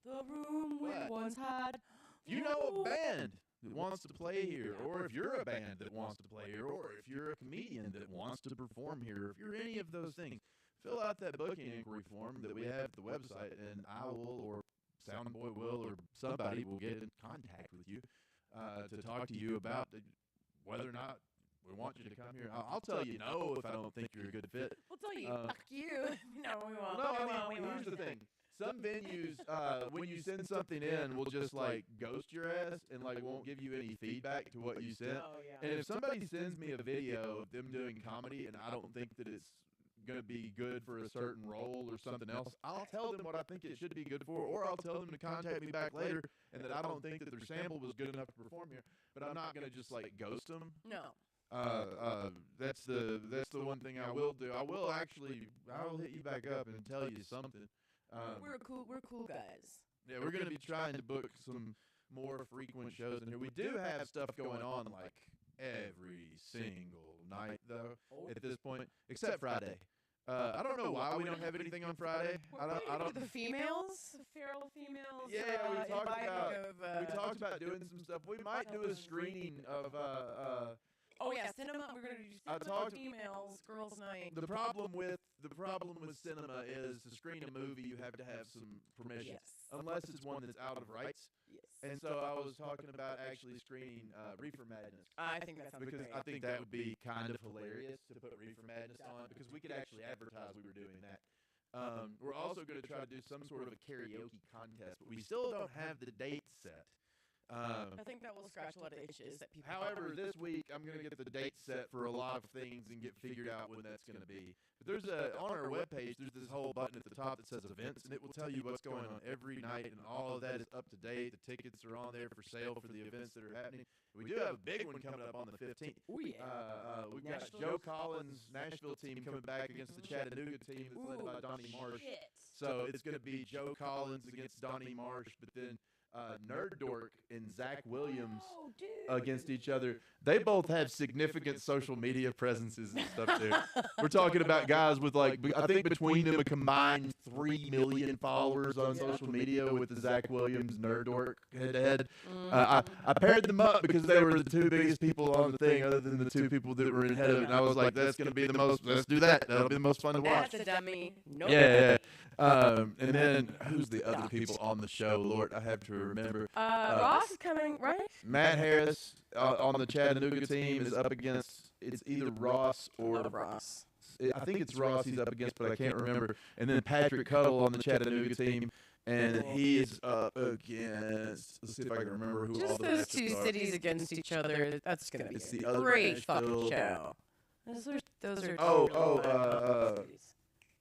The room we What? once had. If you know a band that wants to play here, or if you're a band that wants to play here, or if you're a comedian that wants to perform here, if you're any of those things, fill out that booking inquiry form that we have at the website, and I will, or Soundboy will, or somebody will get in contact with you to talk to you about whether or not we want you to come here. I'll tell you no if I don't think you're a good fit. We'll tell you, Uh, fuck you. No, we won't. No, we I won't. mean, We here's won't. the thing. Some venues, when you send something in, will just like ghost your ass and like won't give you any feedback to what you sent. Oh, yeah. And if somebody sends me a video of them doing comedy and I don't think that it's going to be good for a certain role or something else, I'll tell them what I think it should be good for, or I'll tell them to contact me back later and that I don't think that their sample was good enough to perform here. But I'm not going to just like ghost them. No. That's the one thing I will do. I'll hit you back up and tell you something. We're cool guys. Yeah, we're going to be trying to book some more frequent shows in here. We do have stuff going on like every single night though at this point, except Friday. I don't know why we don't have anything on Friday. I don't. The females, the feral females. Yeah, we talked inviting about we talked about doing some stuff. We might do a screening of Oh yeah, cinema. We're gonna do I cinema talked- females, girls' night. the problem with cinema is to screen a movie you have to have some permission, Yes. unless it's one that's out of rights. Yes. And so I was talking about actually screening Reefer Madness. I think that sounds Because great. I think that would be kind of hilarious to put Reefer Madness on, because we could actually advertise we were doing that. We're also going to try to do some sort of a karaoke contest, but we still don't have the date set. I think that will scratch a lot of itches that people. However, this week I'm going to get the date set for a lot of things and get figured out when that's going to be. But there's on our webpage, there's this whole button at the top that says events, and it will tell you what's going on every night, and all of that is up to date. The tickets are on there for sale for the events that are happening. We do have a big one coming up on the 15th. Oh yeah. We've got Joe Collins' Nashville team coming back against the Chattanooga team that's led by Donnie Marsh. Shit. So it's going to be Joe Collins against Donnie Marsh, but then Nerd Dork and Zach Williams Oh, dude. against each other. They both have significant social media presences and stuff too. We're talking about guys with I think between them a combined 3 million followers on social media with the Zach Williams Nerd Dork head to head. I paired them up because they were the two biggest people on the thing other than the two people that were in head of it. And I was like, that's going to be the most, let's do that. That'll be the most fun to watch. That's a dummy. Nope. Yeah. And then who's the other people on the show? Lord, I have to remember. Ross is coming, right? Matt Harris on the Chattanooga team is up against, it's either Ross or Ross. I think it's Ross he's up against, but I can't remember. And then Patrick Cuddle on the Chattanooga team, and he is up against, let's see if I can remember who all Just the those matches two are. cities against each other. That's gonna be It's a the other great fucking Nashville- show. Those are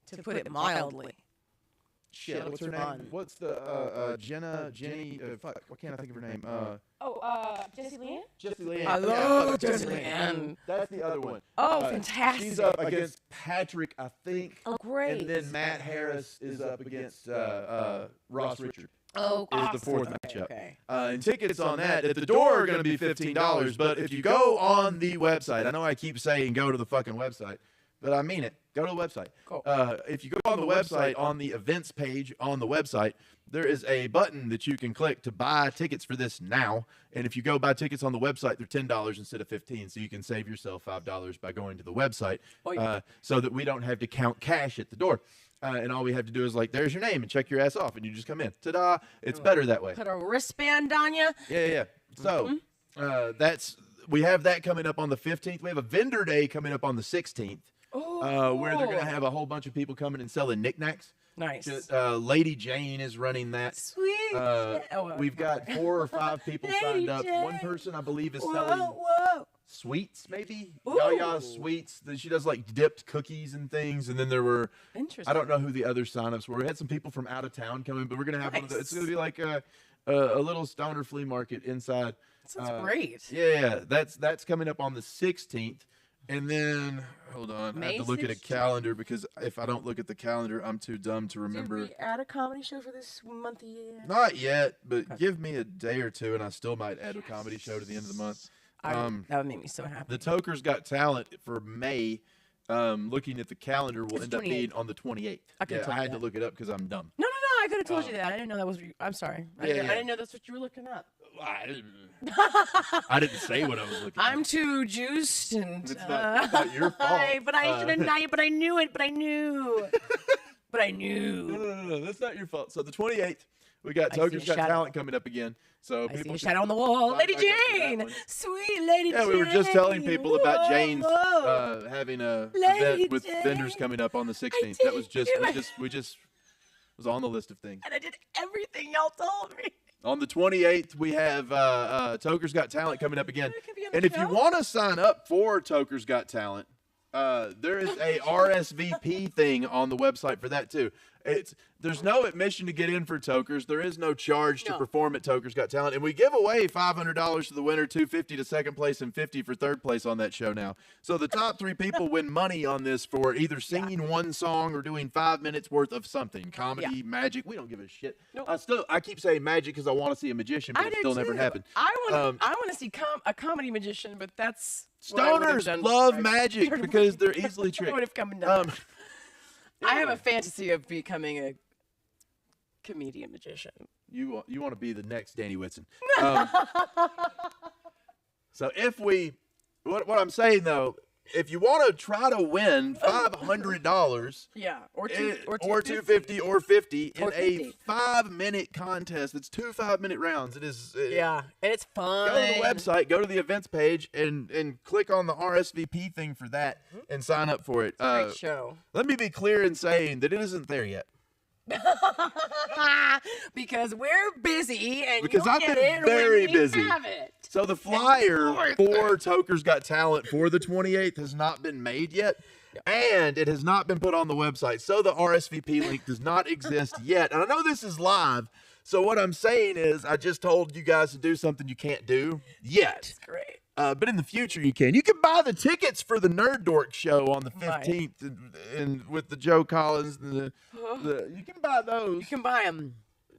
to put it mildly. Shit, what's her name? Fun. What's the Jenny? Fuck, why can't I think of her name? Jessie Leanne? Jessie Leanne. I Yeah, love fuck, Jessie Leanne. That's the other one. Oh, Uh, fantastic. She's up against Patrick, I think. Oh, great. And then Matt Harris is up against Ross Richard. Oh, is the awesome. fourth Okay, matchup. okay. And tickets on that at the door are going to be $15. But if you go on the website, I know I keep saying go to the fucking website, but I mean it. Go to the website. Cool. If you go on the website, on the events page on the website, there is a button that you can click to buy tickets for this now. And if you go buy tickets on the website, they're $10 instead of $15. So you can save yourself $5 by going to the website, Oh, yeah. so that we don't have to count cash at the door. And all we have to do is there's your name and check your ass off, and you just come in. Ta-da! It's better that way. Put a wristband on you. Yeah. So we have that coming up on the 15th. We have a vendor day coming up on the 16th. Where they're going to have a whole bunch of people coming and selling knickknacks. Nice. Lady Jane is running that. Sweet. We've got 4 or 5 people signed up. One person, I believe, is selling Whoa. sweets, maybe? Ooh. Yaya sweets. She does dipped cookies and things. And then there were, Interesting. I don't know who the other signups were. We had some people from out of town coming, but we're going to have one of the, it's going to be like a little stoner flea market inside. Sounds great. Yeah, that's coming up on the 16th. And then, hold on, I May have to look at a 16th. calendar because if I don't look at the calendar, I'm too dumb to remember. Did we add a comedy show for this month of year? Not yet, but give me a day or two and I still might add a comedy show to the end of the month. That would make me so happy. The Tokers Got Talent for May, looking at the calendar, will It's end up 28th. being on the 28th. I could've told I you had to that. look it up because I'm dumb. No, I could have told you that. I didn't know that was. I'm sorry. I didn't know that's what you were looking up. I didn't say what I was looking I'm at. too juiced and. It's not your fault. But I should have known. But I knew it. But I knew. But I knew. No, that's not your fault. So the 28th, we got I see Tokers a Got shadow. Talent coming up again. So I see people a can shadow on the wall. sign Lady back up for that Jane, one. sweet Lady Jane. Yeah, we were just telling people about Jane's Whoa. having a Lady event with Jane. vendors coming up on the 16th. That didn't was just do it. we just was on the list of things. And I did everything y'all told me. On the 28th, we have Tokers Got Talent coming up again. It could be on the And if you show. want to sign up for Tokers Got Talent, there is a RSVP thing on the website for that too. There's no admission to get in for Tokers. There is no charge to No. perform at Tokers Got Talent, and we give away $500 to the winner, $250 to second place, and $50 for third place on that show now. So the top 3 people win money on this for either singing one song or doing 5 minutes worth of something, comedy, magic. We don't give a shit. Nope. I keep saying magic because I want to see a magician, but I it did still never too. happened. I want Um, to see a comedy magician, but that's what I would've Stoners done love right. magic because they're easily I tricked. would have come and done. Um, I have a fantasy of becoming a comedian magician. you want to be the next Danny Whitson. So if what I'm saying though, if you want to try to win $500 Yeah, or or $250. $250 or $50 in Or a 50. 5-minute contest, it's 2 5-minute rounds. It is. Yeah, and it's fun. Go to the website, go to the events page, and click on the RSVP thing for that, and sign up for it. Great show. Let me be clear in saying that it isn't there yet. Because we're busy and Because you'll I've get been it very when we busy. have it. So the flyer Lord. for Toker's Got Talent for the 28th has not been made yet, and it has not been put on the website. So the RSVP link does not exist yet. And I know this is live, so what I'm saying is I just told you guys to do something you can't do yet. It's great. But in the future you can. You can buy the tickets for the Nerd Dork show on the Right. 15th and with the Joe Collins and you can buy You those can buy them.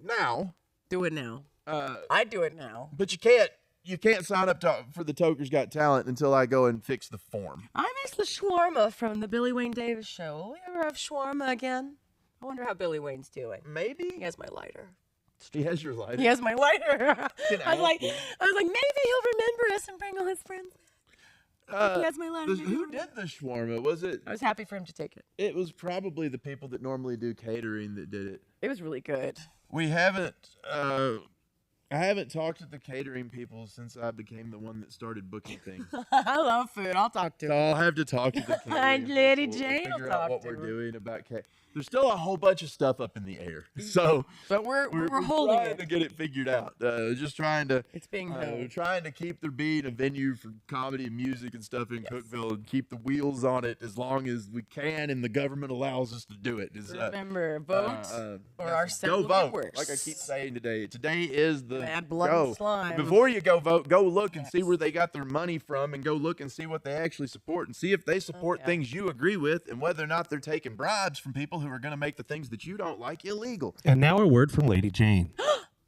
now. Do it now. Uh, I do it now. but you can't sign up for the Toker's Got Talent until I go and fix the form. I miss the shawarma from the Billy Wayne Davis show. Will we ever have shawarma again? I wonder how Billy Wayne's doing. Maybe He has my lighter. he has your lighter. He has my lighter. Can I was like, Alfie- maybe he'll remember us and bring all his friends. He has my lighter. Who did the shawarma? Was it? I was happy for him to take it. It was probably the people that normally do catering that did it. It was really good. We haven't. I haven't talked to the catering people since I became the one that started booking things. I love food. I'll talk to So him. I'll have to talk to the catering people. Lady We'll Jane will figure out talk what to we're her. doing about There's still a whole bunch of stuff up in the air, so But we're holding trying it. to get it figured out. Just trying to. It's being We're held. trying to keep there being a venue for comedy and music and stuff in Cookeville and keep the wheels on it as long as we can and the government allows us to do it. Remember, vote for our go simple vote. viewers. Like I keep saying today. Today is the Bad blood go. and slime. Before you go vote, go look and see where they got their money from and go look and see what they actually support and see if they support yeah. things you agree with and whether or not they're taking bribes from people who are going to make the things that you don't like illegal. And now a word from Lady Jane.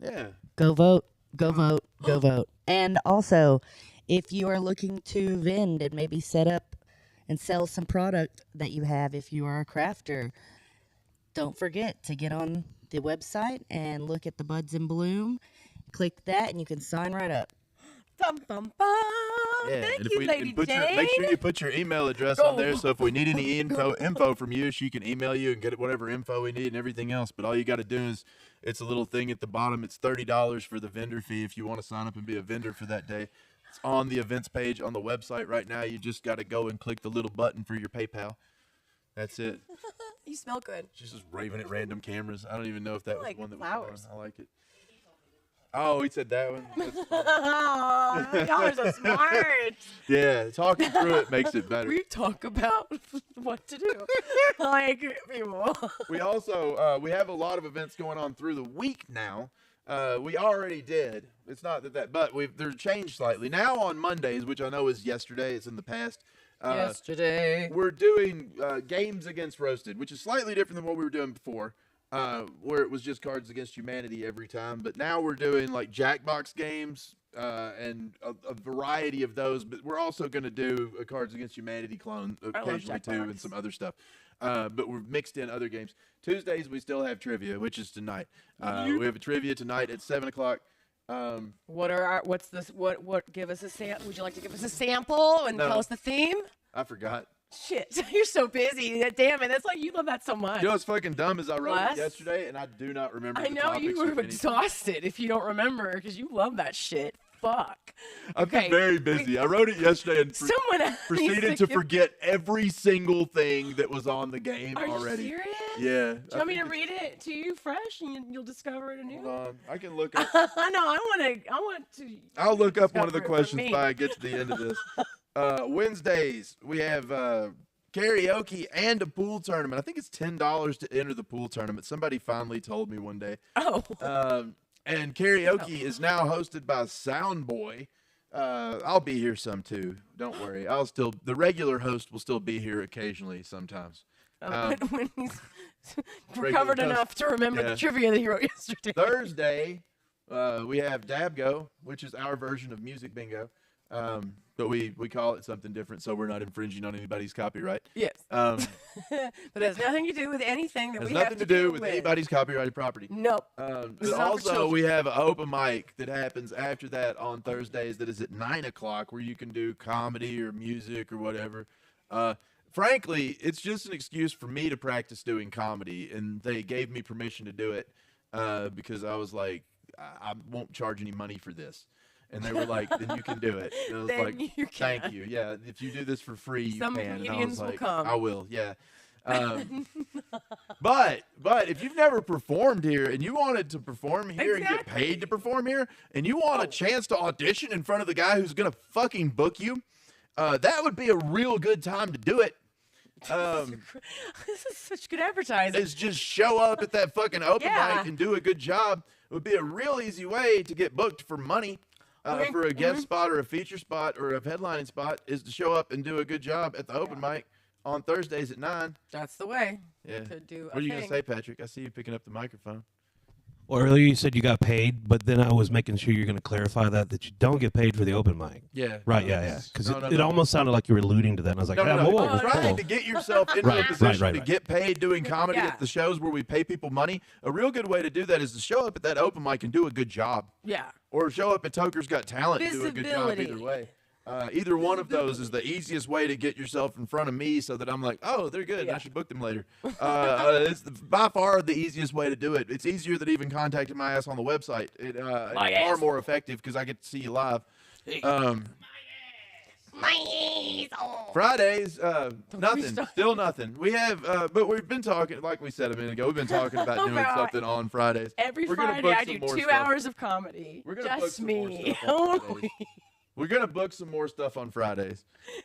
Yeah. Go vote. Go vote. Go vote. And also, if you are looking to vend and maybe set up and sell some product that you have, if you are a crafter, don't forget to get on the website and look at the Buds in Bloom. Click that and you can sign right up. Bum, bum, bum. Yeah, Thank and you, and Lady Jane. make sure you put your email address on there. So if we need any info from you, she can email you and get whatever info we need and everything else. But all you got to do is it's a little thing at the bottom. It's $30 for the vendor fee if you want to sign up and be a vendor for that day. It's on the events page on the website right now. You just got to go and click the little button for your PayPal. That's it. You smell good. She's just raving at random cameras. I don't even know if that was like the one that flowers. was on. I like it. Oh, he said that one. That's fine. Oh, y'all are so smart. Yeah, talking through it makes it better. We talk about what to do. Like, people. We also we have a lot of events going on through the week now. We already did. It's not but they're changed slightly now on Mondays, which I know is yesterday. It's in the past. Yesterday. We're doing games against Roasted, which is slightly different than what we were doing before, where it was just Cards Against Humanity every time. But now we're doing like Jackbox games and a variety of those. But we're also going to do a Cards Against Humanity clone occasionally too, and Jackbox. some other stuff. But we've mixed in other games. Tuesdays we still have trivia, which is tonight. We have a trivia tonight at 7:00. What are our, what's this, what, give us a sample. Would you like to give us a sample and No. tell us the theme? I forgot. Shit, you're so busy. Damn it, that's like, you love that so much. You know what's fucking dumb is I wrote What? it yesterday and I do not remember. I the know topics you or were anything. exhausted if you don't remember because you love that shit. Fuck. I've Okay, been very busy. I wrote it yesterday and Someone else needs proceeded to give- forget every single thing that was on the game Are already. you serious? Yeah. Do you want me to read it to you fresh and you'll discover it anew? Hold on. I can look up. I know. I want to. I'll look up one of the discover it for questions me. by I get to the end of this. Wednesdays we have karaoke and a pool tournament. I think it's $10 to enter the pool tournament. Somebody finally told me one day. Oh. And karaoke is now hosted by Soundboy. I'll be here some too. Don't worry. The regular host will still be here occasionally sometimes. When he's regular recovered toast. enough to remember Yeah. the trivia that he wrote yesterday. Thursday, we have Dabgo, which is our version of Music Bingo. But we call it something different so we're not infringing on anybody's copyright. Yes. But But it has nothing to do with anything that has we nothing have to to do deal with anybody's copyrighted property. Nope. But This is not for also, children. we have an open mic that happens after that on Thursdays that is at 9:00 where you can do comedy or music or whatever. Frankly, it's just an excuse for me to practice doing comedy, and they gave me permission to do it because I was like, I won't charge any money for this. And they were like, then you can do it. And I was Then like, you thank can. you. Yeah, if you do this for free, you Some can. And I comedians was will like, come. I will, yeah. But if you've never performed here and you wanted to perform here and get paid to perform here, and you want a chance to audition in front of the guy who's gonna fucking book you, that would be a real good time to do it. This is such good advertising. Is just show up at that fucking open Yeah. mic and do a good job. It would be a real easy way to get booked for money. Okay. For a guest spot or a feature spot or a headlining spot is to show up and do a good job at the open mic on Thursdays at 9. That's the way Yeah. to do What are a you going thing. to say, Patrick? I see you picking up the microphone. Well, earlier you said you got paid, but then I was making sure you're going to clarify that you don't get paid for the open mic. Yeah. Right, yeah. Because No, it almost sounded like you were alluding to that. And I was like, No, yeah, no, no. whoa, If whoa, you're whoa. trying to get yourself into Right, a right, position right, to right. get paid doing comedy Yeah. at the shows where we pay people money, a real good way to do that is to show up at that open mic and do a good job. Yeah. Or show up at Toker's Got Talent and do a good job Visibility. either way. Either one of those is the easiest way to get yourself in front of me so that I'm like, oh, they're good. Yeah. I should book them later. It's by far the easiest way to do it. It's easier than even contacting my ass on the website. It's far ass. more effective because I get to see you live. Fridays, nothing. restart. Still nothing. We have, but we've been talking, like we said a minute ago, we've been talking about doing About something on Fridays. Every We're gonna Friday book I some do more 2 stuff. hours of comedy. We're gonna book Just some more me. stuff on Fridays. We're going to book some more stuff on Fridays.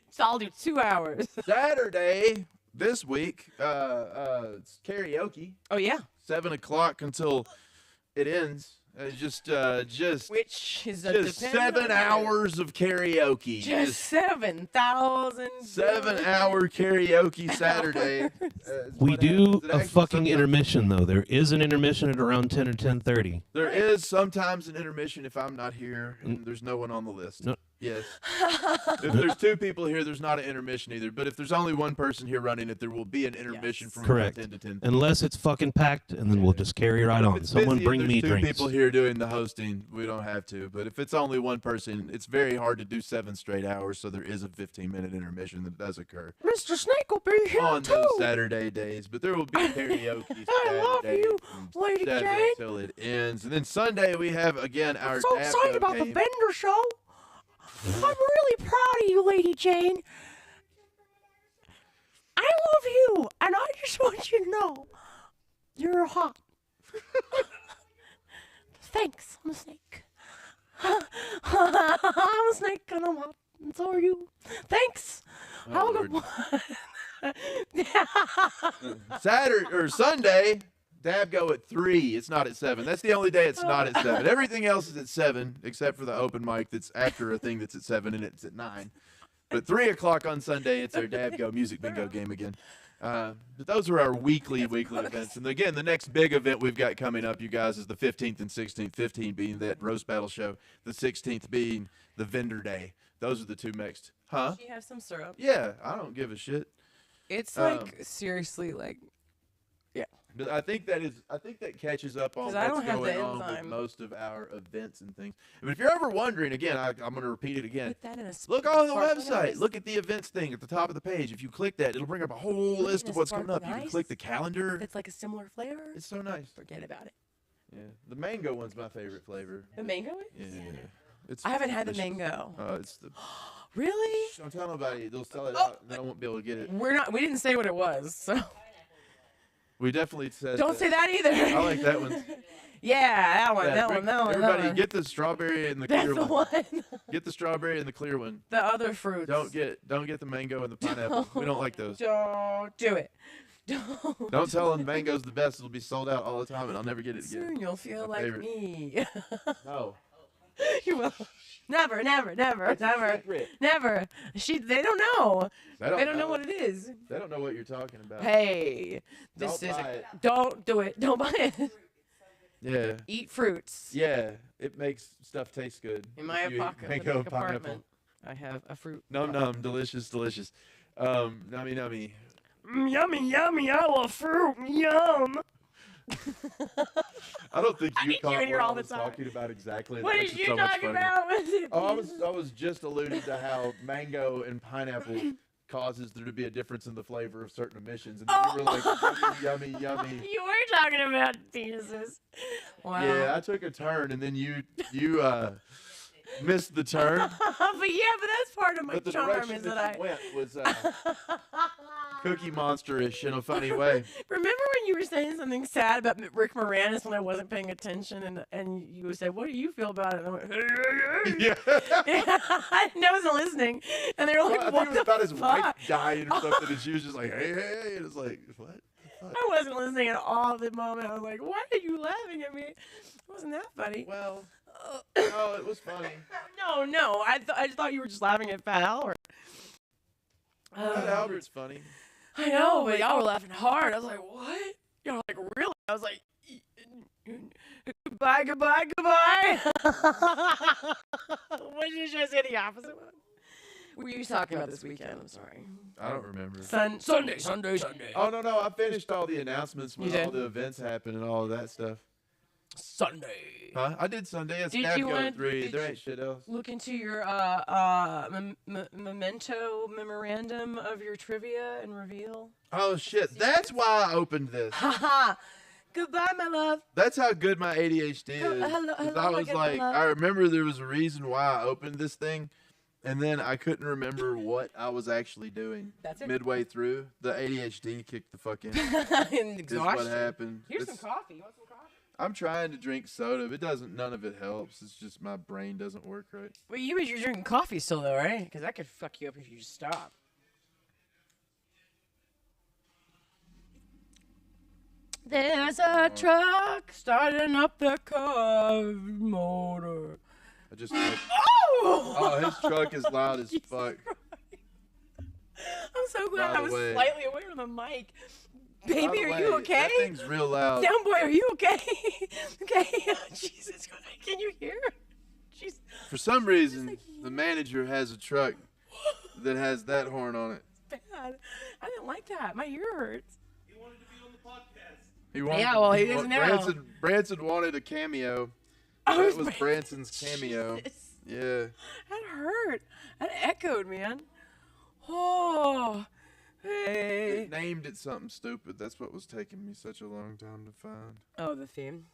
So I'll do 2 hours. Saturday this week, it's karaoke, Oh yeah. 7 o'clock until it ends. Just Which is a just dependent 7 on- hours of karaoke. Just 7,000. 7-hour karaoke Saturday. We do Is it a actually fucking sometimes- intermission, though. There is an intermission at around 10 or 10:30. There is sometimes an intermission if I'm not here and there's no one on the list. No. Yes. If there's 2 people here, there's not an intermission either. But if there's only one person here running it, there will be an intermission Yes. from Correct. 10 to 10. Unless it's fucking packed, and then we'll just carry right If on. it's Someone busy and bring there's me 2 drinks. people here doing the hosting, we don't have to. But if it's only one person, it's very hard to do 7 straight hours. So there is a 15-minute intermission that does occur Mr. Snake will be here on too. those Saturday days. But there will be karaoke I love Saturday you, from Lady 7 Jane. till it ends. And then Sunday we have again our I'm so Dab excited Go about the game. vendor show. I'm really proud of you, Lady Jane. I love you, and I just want you to know you're hot. Thanks, I'm a snake. I'm a snake and I'm hot, and so are you. Thanks. Have a good Lord. one. Saturday or Sunday, Dab Go at 3. It's not at 7. That's the only day it's not at 7. Everything else is at 7, except for the open mic that's after a thing that's at 7 and it's at 9. But 3 o'clock on Sunday, it's our Dab Go Music Bingo game again. But those are our weekly events. And again, the next big event we've got coming up, you guys, is the 15th and 16th. 15th being that roast battle show, the 16th being the vendor day. Those are the 2 next. Huh? She have some syrup. Yeah, I don't give a shit. It's Um, like seriously like But I think that catches up on 'Cause I what's don't have the going on with enzyme. most of our events and things. But if you're ever wondering, again, I'm going to repeat it again. put that in a Look on the sparkling website. ice. Look at the events thing at the top of the page. If you click that, it'll bring up a whole Put it list in of a what's coming up. You sparkling can click ice. the calendar. It's like a similar flavor. It's so nice. Forget about it. Yeah, the mango one's my favorite flavor. The mango? Yeah, it's. I haven't had the delicious. mango. It's the. Really? Don't tell nobody. They'll sell it Oh. out, and then I won't be able to get it. We didn't say what it was, so We definitely said. don't say that either. I like that one. Yeah, that one, Yeah, that bring- one, that one, Everybody, that one. get the strawberry and the That's clear the one. one. Get the strawberry and the clear one. The other fruits. Don't get the mango and the pineapple. We don't like those. Don't do it. Don't. Don't tell them mango's the best. It'll be sold out all the time, and I'll never get it again. Soon you'll feel My like favorite. me. No. You will. Never, never, never, That's a never, secret. never. They don't know. They They don't know what it is. They don't know what you're talking about. Hey, this Don't is. buy it. Don't do it. Don't buy it. Yeah. Eat fruits. Yeah. It makes stuff taste good. In my If you eat apocalyptic mango and pineapple. apartment, I have a fruit. Num num, delicious, delicious. Nummy nummy. Yummy, yummy. I love fruit. Yum. I don't think I you need you caught in here what I all the was time. talking about exactly. What That did makes it you so much talk funnier. about? Oh, I was just alluding to how mango and pineapple causes there to be a difference in the flavor of certain emissions, and then you were like, yummy, yummy. You were talking about penises. Wow. Yeah, I took a turn, and then you missed the turn. But yeah, but that's part of my But the charm direction is that that you went was Cookie Monster-ish in a funny way. Remember when you were saying something sad about Rick Moranis when I wasn't paying attention, and you said, "What do you feel about it?" And I went, Yeah. I wasn't listening, and they were like, Well, I "What think it was the about his wife fuck?" dying or something, and she was just like, "Hey, hey, hey," and it's like, what? I wasn't listening at all at the moment. I was like, "Why are you laughing at me?" It wasn't that funny. Well, no, it was funny. No, I just thought you were just laughing at Fat Albert. Fat Albert's funny. I know, but y'all were laughing hard. I was like, "What?" Y'all were like, "Really?" I was like, "Goodbye, goodbye, goodbye." What did you say the opposite one? What were you talking about this weekend? I'm sorry. I don't remember. Sunday. Oh, no, I finished all the announcements when You did? all the events happened and all of that stuff. Sunday. Huh? I did Sunday at Did you Snapco wanna- at 3. did There you- ain't shit else. Look into your memorandum of your trivia and reveal. Oh, shit. That's why I opened this. Haha. Goodbye, my love. That's how good my ADHD is. Hello, 'Cause hello, I my was good like, love. I remember there was a reason why I opened this thing, and then I couldn't remember what I was actually doing. That's it. Midway through, the ADHD kicked the fuck in. And Is what exhaustion. happened. Here's some It's- coffee. You want some coffee? I'm trying to drink soda, but none of it helps. It's just my brain doesn't work right. Wait, you're drinking coffee still though, right? Because that could fuck you up if you just stop. There's a truck starting up the car motor. I just like, Oh! oh, his truck is loud as fuck. I'm so glad By I the was way- slightly away from the mic. By Baby, the are way, you okay? That thing's real loud. Down boy, are you okay? Okay. Jesus Christ, can you hear? Jeez. For some reason, the manager has a truck that has that horn on it. Bad. I didn't like that. My ear hurts. He wanted Yeah, well, he is now. Branson wanted a cameo. Oh, That it's was Brand- Branson's cameo. Jesus. Yeah. That hurt. That echoed, man. Oh, hey. It named it something stupid. That's what was taking me such a long time to find. Oh, the theme.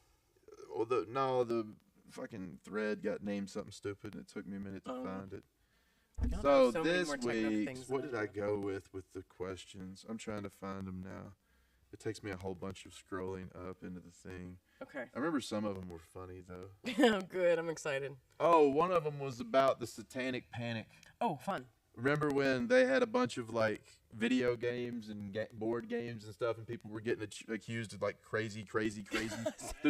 Or the fucking thread got named something stupid, and it took me a minute to find it. God, So there's many this more technical week, things what than did I go with the questions? I'm trying to find them now. It takes me a whole bunch of scrolling up into the thing. Okay. I remember some of them were funny though. Oh, good. I'm excited. Oh, one of them was about the Satanic Panic. Oh, fun. Remember when they had a bunch of like video games and board games and stuff, and people were getting accused of like crazy through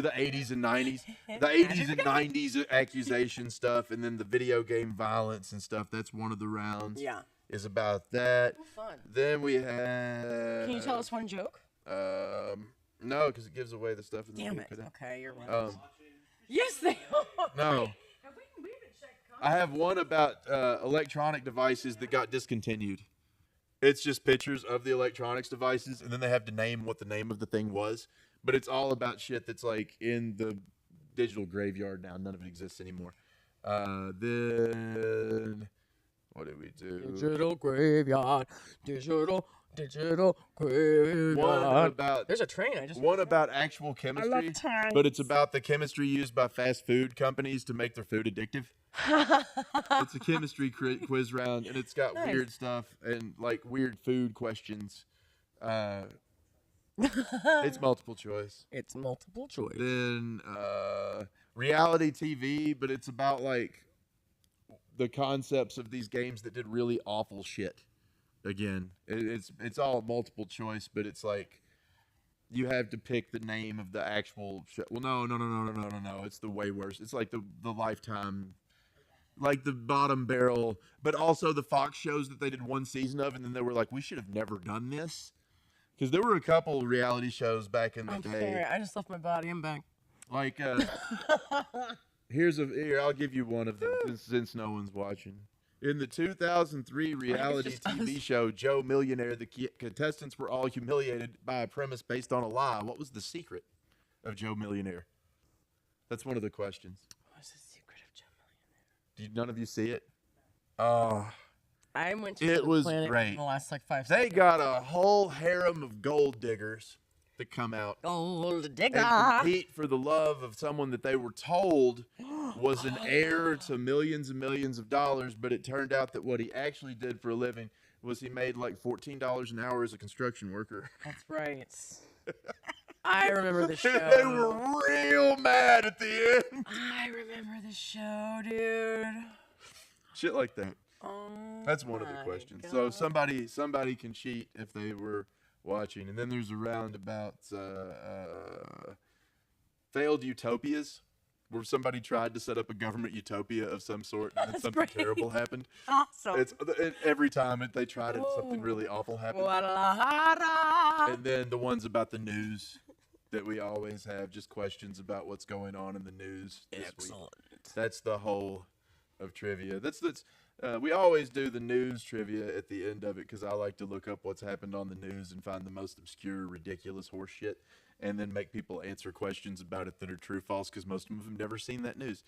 the 80s and 90s, the 80s and 90s accusation stuff, and then the video game violence and stuff. That's one of the rounds. Yeah. Is about that. Fun. Then we had. Can you tell us one joke? No, because it gives away the stuff in the Damn book. it. Okay, you're right. Yes, they are. no. I have one about electronic devices that got discontinued. It's just pictures of the electronics devices, and then they have to name what the name of the thing was. But it's all about shit that's like in the digital graveyard now. None of it exists anymore. Then what did we do? Digital graveyard. Digital graveyard. One about There's a train. I just. one about actual chemistry, trains. but it's about the chemistry used by fast food companies to make their food addictive. It's a chemistry quiz round, and it's got Nice. weird stuff and like weird food questions. It's multiple choice. It's multiple choice. Then reality TV, but it's about like the concepts of these games that did really awful shit. Again, it's all multiple choice, but it's like you have to pick the name of the actual show. Well, no. It's the way worse. It's like the Lifetime, like the bottom barrel, but also the Fox shows that they did one season of, and then they were like, we should have never done this. Because there were a couple reality shows back in the I'm day. sorry. I just left my body. I'm back. Like, here, I'll give you one of them since no one's watching. In the 2003 reality just TV us. show Joe Millionaire, the contestants were all humiliated by a premise based on a lie. What was the secret of Joe Millionaire? That's one of the questions. What's the secret of Joe Did none of you see it? Oh, I went to It the was planet great. in the last like 5 they seconds. got a whole harem of gold diggers that come out Gold and digger. compete for the love of someone that they were told was an heir to millions and millions of dollars, but it turned out that what he actually did for a living was he made like $14 an hour as a construction worker. That's right. I remember the show. They were real mad at the end. I remember the show, dude. Shit like that. Oh, That's one of the my questions. So God. somebody can cheat if they were watching, and then there's a round about failed utopias, where somebody tried to set up a government utopia of some sort, and then That's something great. terrible happened. Awesome. It's every time they tried it, something really awful happened. Guadalajara. And then the ones about the news that we always have, just questions about what's going on in the news this week. Excellent. That's the whole of trivia. We always do the news trivia at the end of it because I like to look up what's happened on the news and find the most obscure, ridiculous horse shit, and then make people answer questions about it that are true, false, because most of them have never seen that news.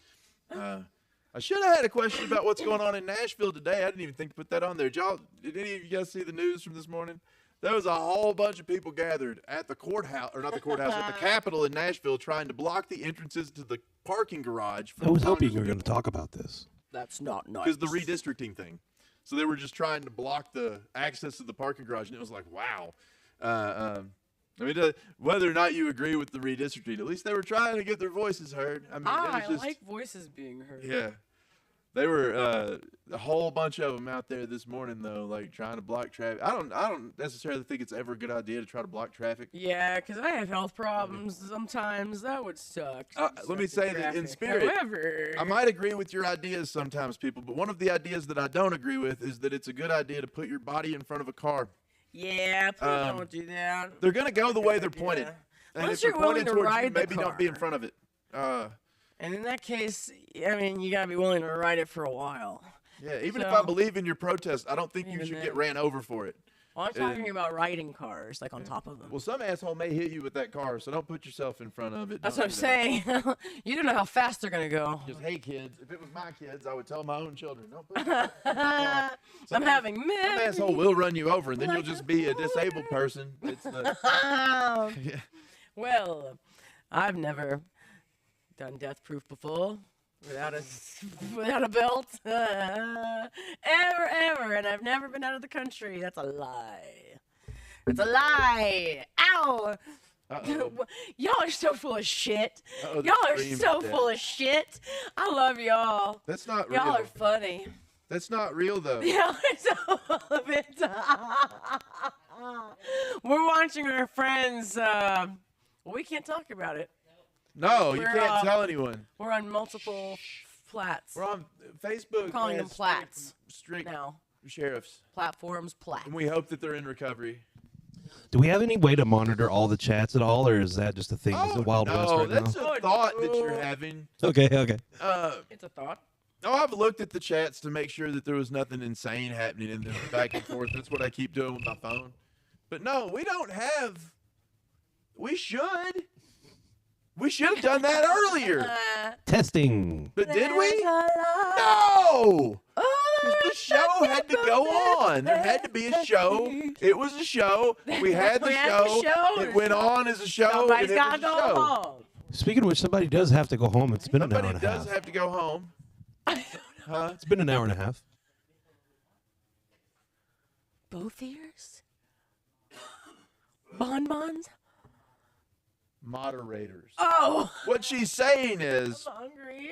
I should have had a question about what's going on in Nashville today. I didn't even think to put that on there. Did any of you guys see the news from this morning? There was a whole bunch of people gathered at the courthouse, or not the courthouse, at the Capitol in Nashville, trying to block the entrances to the parking garage. I was hoping you were going to talk about this. That's not nice. Because the redistricting thing. So they were just trying to block the access to the parking garage, and it was like, wow. I mean, whether or not you agree with the redistricting, at least they were trying to get their voices heard. I mean, it I was just, like voices being heard. yeah. They were a whole bunch of them out there this morning, though, like trying to block traffic. I don't necessarily think it's ever a good idea to try to block traffic. Yeah, because I have health problems sometimes. That would suck. Let me say that in spirit, However, I might agree with your ideas sometimes, people, but one of the ideas that I don't agree with is that it's a good idea to put your body in front of a car. yeah, please Um, don't do that. They're going to go the way they're pointed. Yeah. And Unless if they're you're willing pointed to towards you, ride the maybe don't be in car. front of it. And in that case, I mean, you gotta be willing to ride it for a while. Yeah, even if So- I believe in your protest, I don't think you Even should then. get ran over for it. Well, I'm talking about riding cars, like on top of them. Well, some asshole may hit you with that car, so don't put yourself in front of it. That's Don't what I'm do that. saying. You don't know how fast they're gonna go. Just, hey, kids, if it was my kids, I would tell my own children, don't put yourself in the car. I'm having Some memories. asshole will run you over, and then you'll just be a disabled person. It's the, yeah. Well, I've never done Death Proof before without a belt. Ever, and I've never been out of the country. That's a lie. It's a lie. Ow! Uh-oh. Y'all are so full of shit. Uh-oh, the Y'all are stream so is dead. full of shit. I love y'all. That's not real. Y'all are funny. That's not real, though. Y'all are so full of it. We're watching our friends. We can't talk about it. No, you We're, can't tell anyone. We're on multiple plats. We're on Facebook. calling them has plats Strict now. sheriffs. Platforms, plats. And we hope that they're in recovery. Do we have any way to monitor all the chats at all, or is that just a thing? Is it Wild West no, right that's now? a thought that you're no. having. Okay, okay. It's a thought. No, I've looked at the chats to make sure that there was nothing insane happening in them back and forth. That's what I keep doing with my phone. But no, we don't have. We should. We should have done that earlier. Testing. But did we? No! 'Cause the show had to go on. There had to be a show. It was a show. We had the We had the show. show. It went on as a show. Somebody's and it gotta was a go show. home. Speaking of which, somebody does have to go home. It's been an hour Somebody and a does half. have to go home. Huh? It's been an hour and a half. Both ears? Bonbons? Moderators. Oh, What she's saying is, I'm hungry.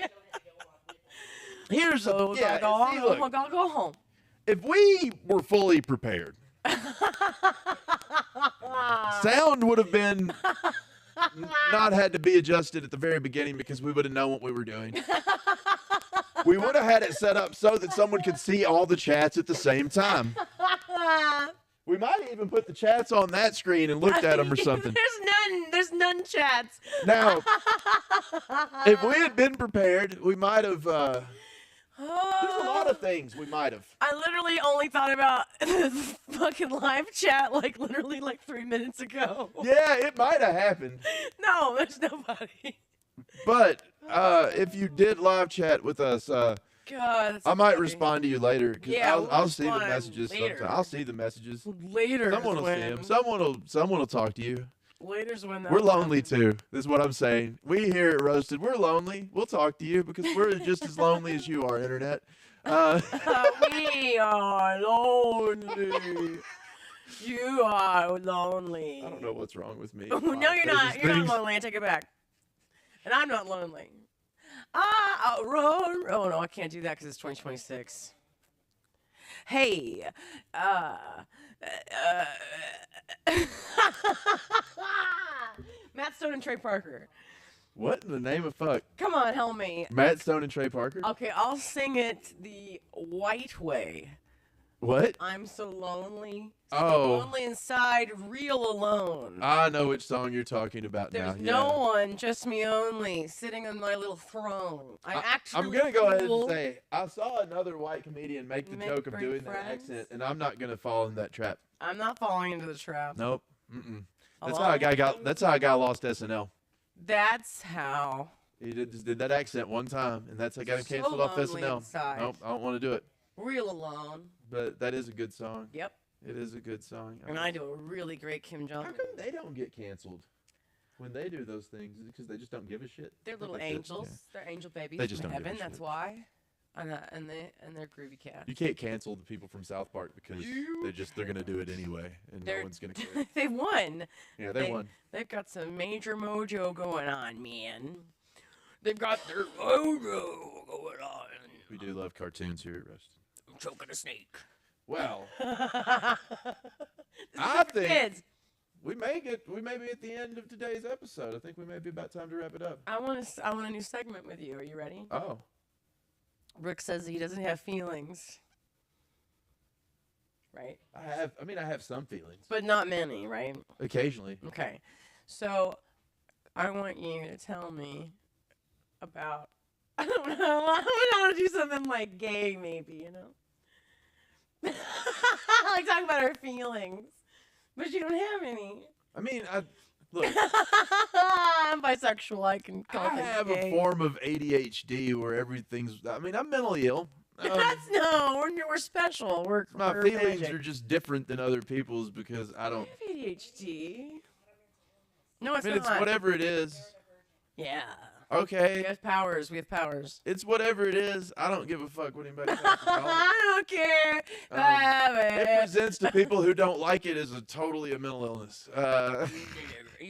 here's the So yeah. gotta See, go home. look, Gotta go home. if we were fully prepared, sound would have been not had to be adjusted at the very beginning because we would have known what we were doing. We would have had it set up so that someone could see all the chats at the same time. We might have even put the chats on that screen and looked at them or something. There's none chats. Now, if we had been prepared, we might have. There's a lot of things we might have. I literally only thought about this fucking live chat like literally like 3 minutes ago. Yeah, it might have happened. No, there's nobody. But if you did live chat with us, God, that's I might funny. respond to you later. 'Cause Yeah, I'll, we'll I'll see the respond messages later. sometime. I'll see the messages. Later. Someone will see them. Someone will talk to you. Waiters when We're lonely too. This is what I'm saying. We here at Roasted, we're lonely. We'll talk to you because we're just as lonely as you are, internet. We are lonely. You are lonely. I don't know what's wrong with me. No, you're not. You're not lonely. I take it back. And I'm not lonely. Oh no, I can't do that because it's 2026. Hey, Matt Stone and Trey Parker. What in the name of fuck? Come on, help me. Matt Stone and Trey Parker? Okay, I'll sing it the white way. What? I'm so lonely. Oh. Lonely inside, real alone. I know which song you're talking about There's now. no one, just me only, sitting on my little throne. I'm gonna go ahead and say I saw another white comedian make the Make joke of great doing that friends. accent, and I'm not gonna fall in that trap. I'm not falling into the trap. Nope. Mm-mm. That's Alone. how a guy got. That's how a guy lost SNL. That's how. He just did that accent one time, and that's how got him So canceled off lonely SNL. inside. Nope, I don't want to do it. Real alone. But that is a good song. Yep. It is a good song. And I do a really great Kim Jong. How come they don't get canceled when they do those things? Is it because they just don't give a shit? They're little Like that, angels. yeah. They're angel babies They just from don't give a heaven. That's shit. why. And they're groovy cats. You can't cancel the people from South Park because they're gonna do it anyway, and They're- no one's gonna care. They won. Yeah, they won. They've got some major mojo going on, man. They've got their mojo going on. We do love cartoons here at Roast. I'm choking a snake. Well, I I think- kids. we may be at the end of today's episode. I think we may be about time to wrap it up. I want a new segment with you. Are you ready? Oh, Rick says he doesn't have feelings. Right? I have some feelings But not many, right? occasionally. Okay. So I want you to tell me about I don't know. I want to do something like gay maybe, you know? Like talk about our feelings. But you don't have any. I mean, look. I'm bisexual. I can call I things have gay. a form of ADHD where everything's. I mean, I'm mentally ill. That's no. We're special. My we're feelings magic. are just different than other people's because I I don't. have ADHD. No, I it's mean, not. it's whatever it is. Yeah. Okay. We have powers. We have powers. It's whatever it is. I don't give a fuck what anybody thinks about it. I don't care. It presents to people who don't like it as a totally a mental illness.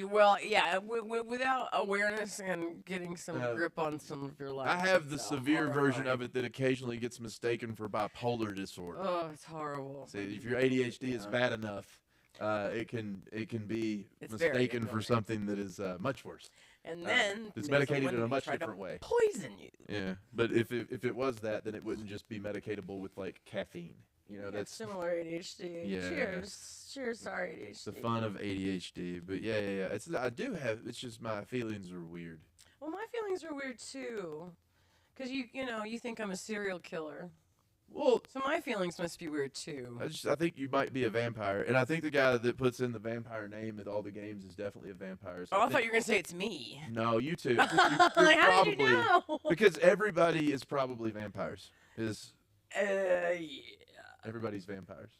Well, yeah, without awareness and getting some Uh, grip on some of your life. I have the it's severe version of horrifying. it that occasionally gets mistaken for bipolar disorder. Oh, it's horrible. See, if your ADHD is bad enough, it can be It's very mistaken for annoying. something that is much worse. And then it's there's medicated someone in a who much tried to different way. Poison you. Yeah, but if it was that, then it wouldn't just be medicatable with like caffeine. You know, Yeah, that's similar ADHD. Yeah. Cheers, sorry ADHD. it's the fun of ADHD. But yeah. It's I do have. It's just my feelings are weird. Well, my feelings are weird too, cause you think I'm a serial killer. Well, So my feelings must be weird too. I think you might be a vampire, and I think the guy that puts in the vampire name at all the games is definitely a vampire. So Oh, I think- thought you were gonna say it's me. No, you too. You're Like, how did you probably know? because everybody is probably vampires. Is Yeah. everybody's vampires?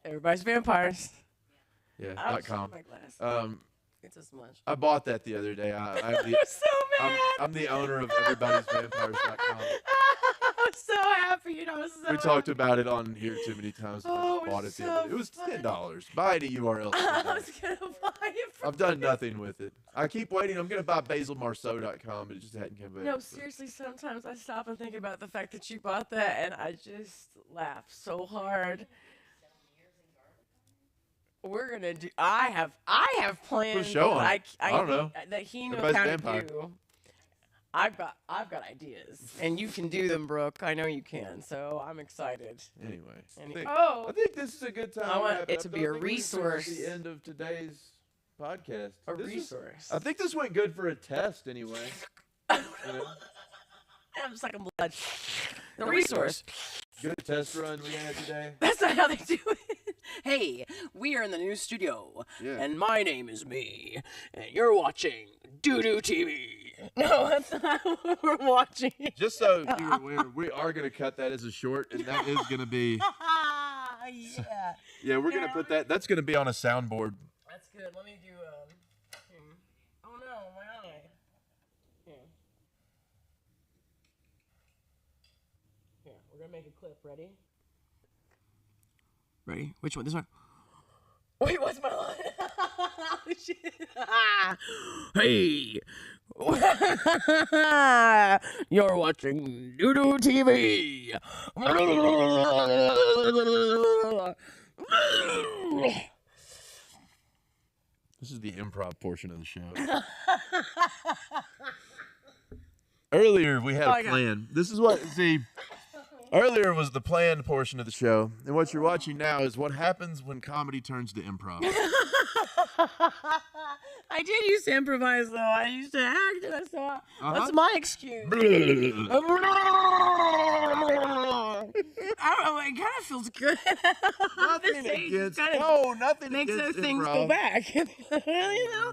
Everybody's vampires. Yeah. I'll .com. my glass. It's as much. I bought that the other day. I'm I'm the, so mad. I'm the owner of everybody'svampires.com. I'm so happy. I was so We talked about it on here too many times. I Oh, just bought it. it's The other day. so It was funny. $10. Buy it at URL. I was gonna buy it from I've done nothing with it. I keep waiting. I'm gonna buy basilmarceau.com, but it just hadn't come back. No, seriously, sometimes I stop and think about the fact that you bought that and I just laugh so hard. We're gonna do. I have plans. show that on? I don't know. that he knows Everybody's how vampire. to do. I've got ideas, and you can do them, Brooke. I know you can. So I'm excited. Anyway, And I think this is a good time. I want wrap it up. to Don't be a think this is resource. The end of today's podcast. A This is- resource. I think this went good for a test anyway. You know? I'm sucking blood. The resource. Good test run we had today. That's not how they do it. Hey, we are in the new studio, Yeah. and my name is me, and you're watching Doo Doo TV. No, that's not what we're watching. Just so you're aware, we are gonna cut that as a short, and that is gonna be. Yeah, Yeah, we're gonna put that. That's gonna be on a soundboard. that's good. Let me do. gonna make a clip. Ready? Ready? Which one? This one? Wait, what's my line? Oh, shit. Hey. You're watching Doodoo TV. This is the improv portion of the show. Earlier we had a plan. This is what earlier was the planned portion of the show, and what you're watching now is what happens when comedy turns to improv. I did used to improvise though. I used to act, and so that's my excuse. I don't know. It kind of feels good. Nothing This age against kinda nothing makes against those things improv. go back. You know.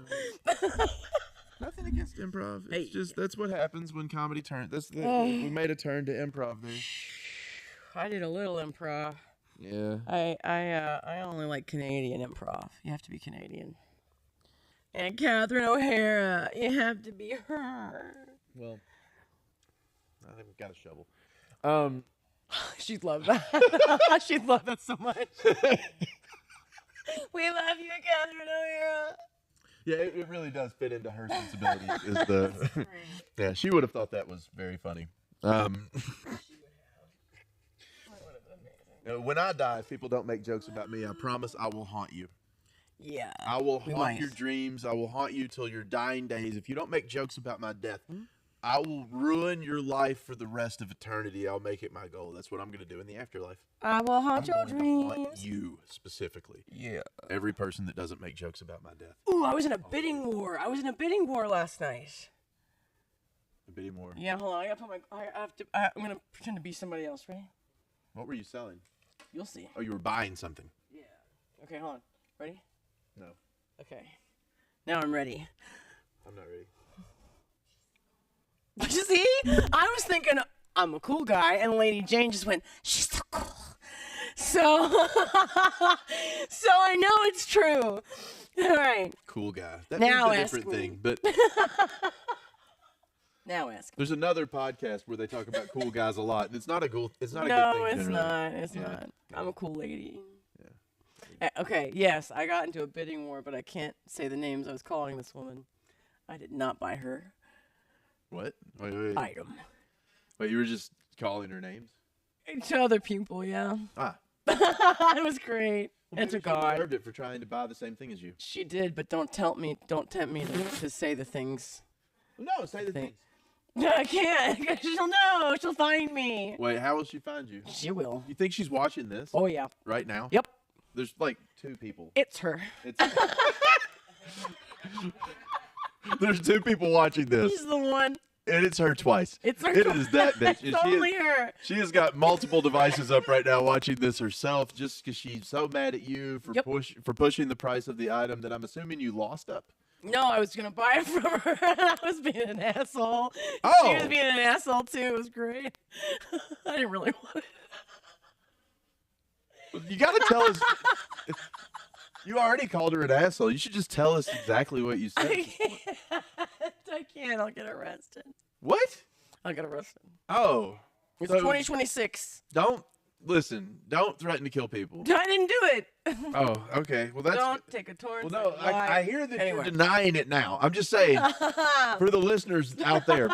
Nothing against improv. It's Hey. just that's what happens when comedy turns. Oh. We made a turn to improv there. I did a little improv. Yeah. I only like Canadian improv. You have to be Canadian. And Catherine O'Hara, you have to be her. Well, I think we've got a shovel. She'd love that. She'd love that so much. We love you, Catherine O'Hara. Yeah, it really does fit into her sensibility. Is the yeah? She would have thought that was very funny. When I die, if people don't make jokes about me, I promise I will haunt you. Yeah. I will we haunt might. your dreams. I will haunt you till your dying days. If you don't make jokes about my death, I will ruin your life for the rest of eternity. I'll make it my goal. That's what I'm going to do in the afterlife. I will haunt your I'm going to haunt dreams. you specifically. Yeah. Every person that doesn't make jokes about my death. Ooh, I was in a bidding war. I was in a bidding war last night. A bit more. Yeah, hold on. I gotta put my. I'm gonna pretend to be somebody else. Ready? What were you selling? You'll see. Oh, you were buying something. Yeah. Okay, hold on. Ready? No, Okay. Now I'm ready. I'm not ready. See? I was thinking I'm a cool guy, and Lady Jane just went, she's so cool. So, so I know it's true. All right. Cool guy. That Now means a ask different me. thing. But Now ask. there's another podcast where they talk about cool guys a lot, and it's not a cool. It's not a No, good thing. it's generally. not. It's not. I'm a cool lady. Yeah. Okay, yes, I got into a bidding war, but I can't say the names I was calling this woman. I did not buy her What? Wait. item. Wait, you were just calling her names? To other people, yeah. Ah. It was great. Well, And to maybe she God. deserved it for trying to buy the same thing as you. She did, but don't tempt me to say the things. No, say the Thing. things. No, I can't. 'Cause she'll know. She'll find me. Wait, how will she find you? She will. You think she's watching this Oh, yeah. right now? Yep. There's like 2 people. It's her. It's There's 2 people watching this, She's the one. and it's her twice. It's her. It is that bitch. It's only her. She has got multiple devices up right now watching this herself just because she's so mad at you for Yep. pushing the price of the item that I'm assuming you lost up. No, I was going to buy it from her. I was being an asshole. She Oh. was being an asshole, too. It was great. I didn't really want it. You got to tell us. You already called her an asshole. You should just tell us exactly what you said. I can't. I'll get arrested. What? I'll get arrested. Oh. It's So- 2026. Don't threaten to kill people. I didn't do it. Oh, okay. Well, that's Don't take a torrent. well. No, I hear that Anyway. you're denying it now. I'm just saying for the listeners out there,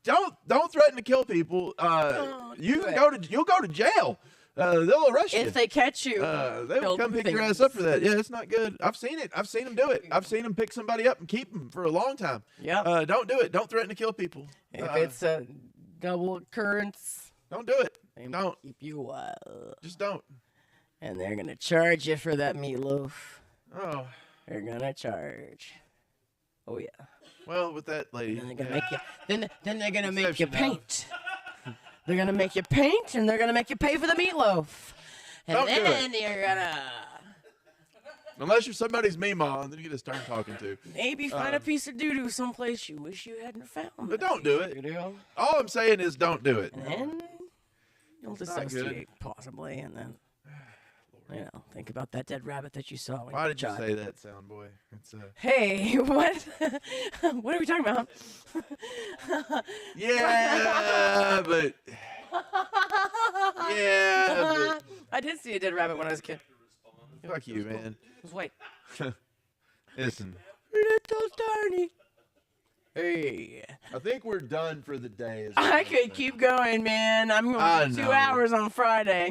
don't threaten to kill people. Don't You do can it. you'll go to jail. They'll arrest you. If they catch you, They will they'll come do pick your things. ass up for that. Yeah, it's not good. I've seen it. I've seen them do it. I've seen them pick somebody up and keep them for a long time. Yep. Don't do it. Don't threaten to kill people. If it's a double occurrence, Don't do it. they Don't. keep you Just don't. and they're gonna charge you for that meatloaf. Oh, They're gonna charge. Oh yeah. well, with that lady. Then they're gonna make you. Then they're gonna make you Exception now. paint. They're gonna make you paint, and they're gonna make you pay for the meatloaf. And Don't do it. then you're gonna Unless you're somebody's meemaw, and then you get to start talking to. maybe find a piece of doo-doo someplace you wish you hadn't found. But don't do it. Doo-doo. All I'm saying is don't do it. And then you'll It's not good. dissociate, possibly, and then think about that dead rabbit that you saw. When Why you did you shot. say that, sound boy? It's Hey, what? What are we talking about? yeah, but Yeah. I did see a dead rabbit when I was a kid. Fuck you, man. It was white. Listen, Little tiny. Hey. I think we're done for the day. is what I I'm could saying. keep going, man. I'm I going for 2 know. hours on Friday.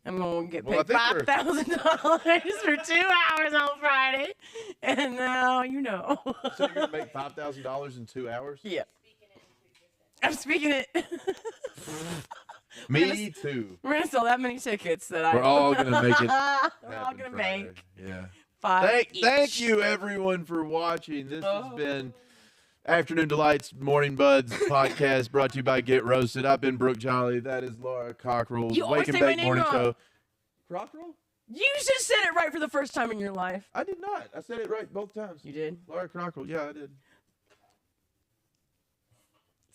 I'm going to get Well, I paid think we're- $5,000 for 2 hours on Friday. And now you know. So you're gonna make $5,000 in 2 hours? Yeah. I'm speaking it. Me too. We're going to sell that many tickets that I. We're all gonna make it. We're all happen going to Friday. make Yeah. 5 Thank each. you everyone for watching. This has Oh. been Afternoon Delights Morning Buds podcast brought to you by Get Roasted. I've been Brooke Jolly. That is Laura Cockrell. You always Wake and say my Bake name Morning wrong. Show. Cockrell? You just said it right for the first time in your life. I did not. I said it right both times. You did. Laura Cockrell. Yeah, I did.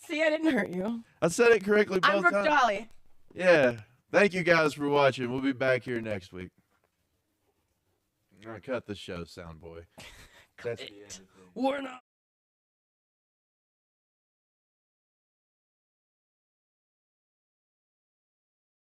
See, I didn't hurt you. I said it correctly both I'm Brooke times. Jolly. Yeah. Thank you guys for watching. We'll be back here next week. All right, cut the show, sound boy. That's the end of the thing. We're not.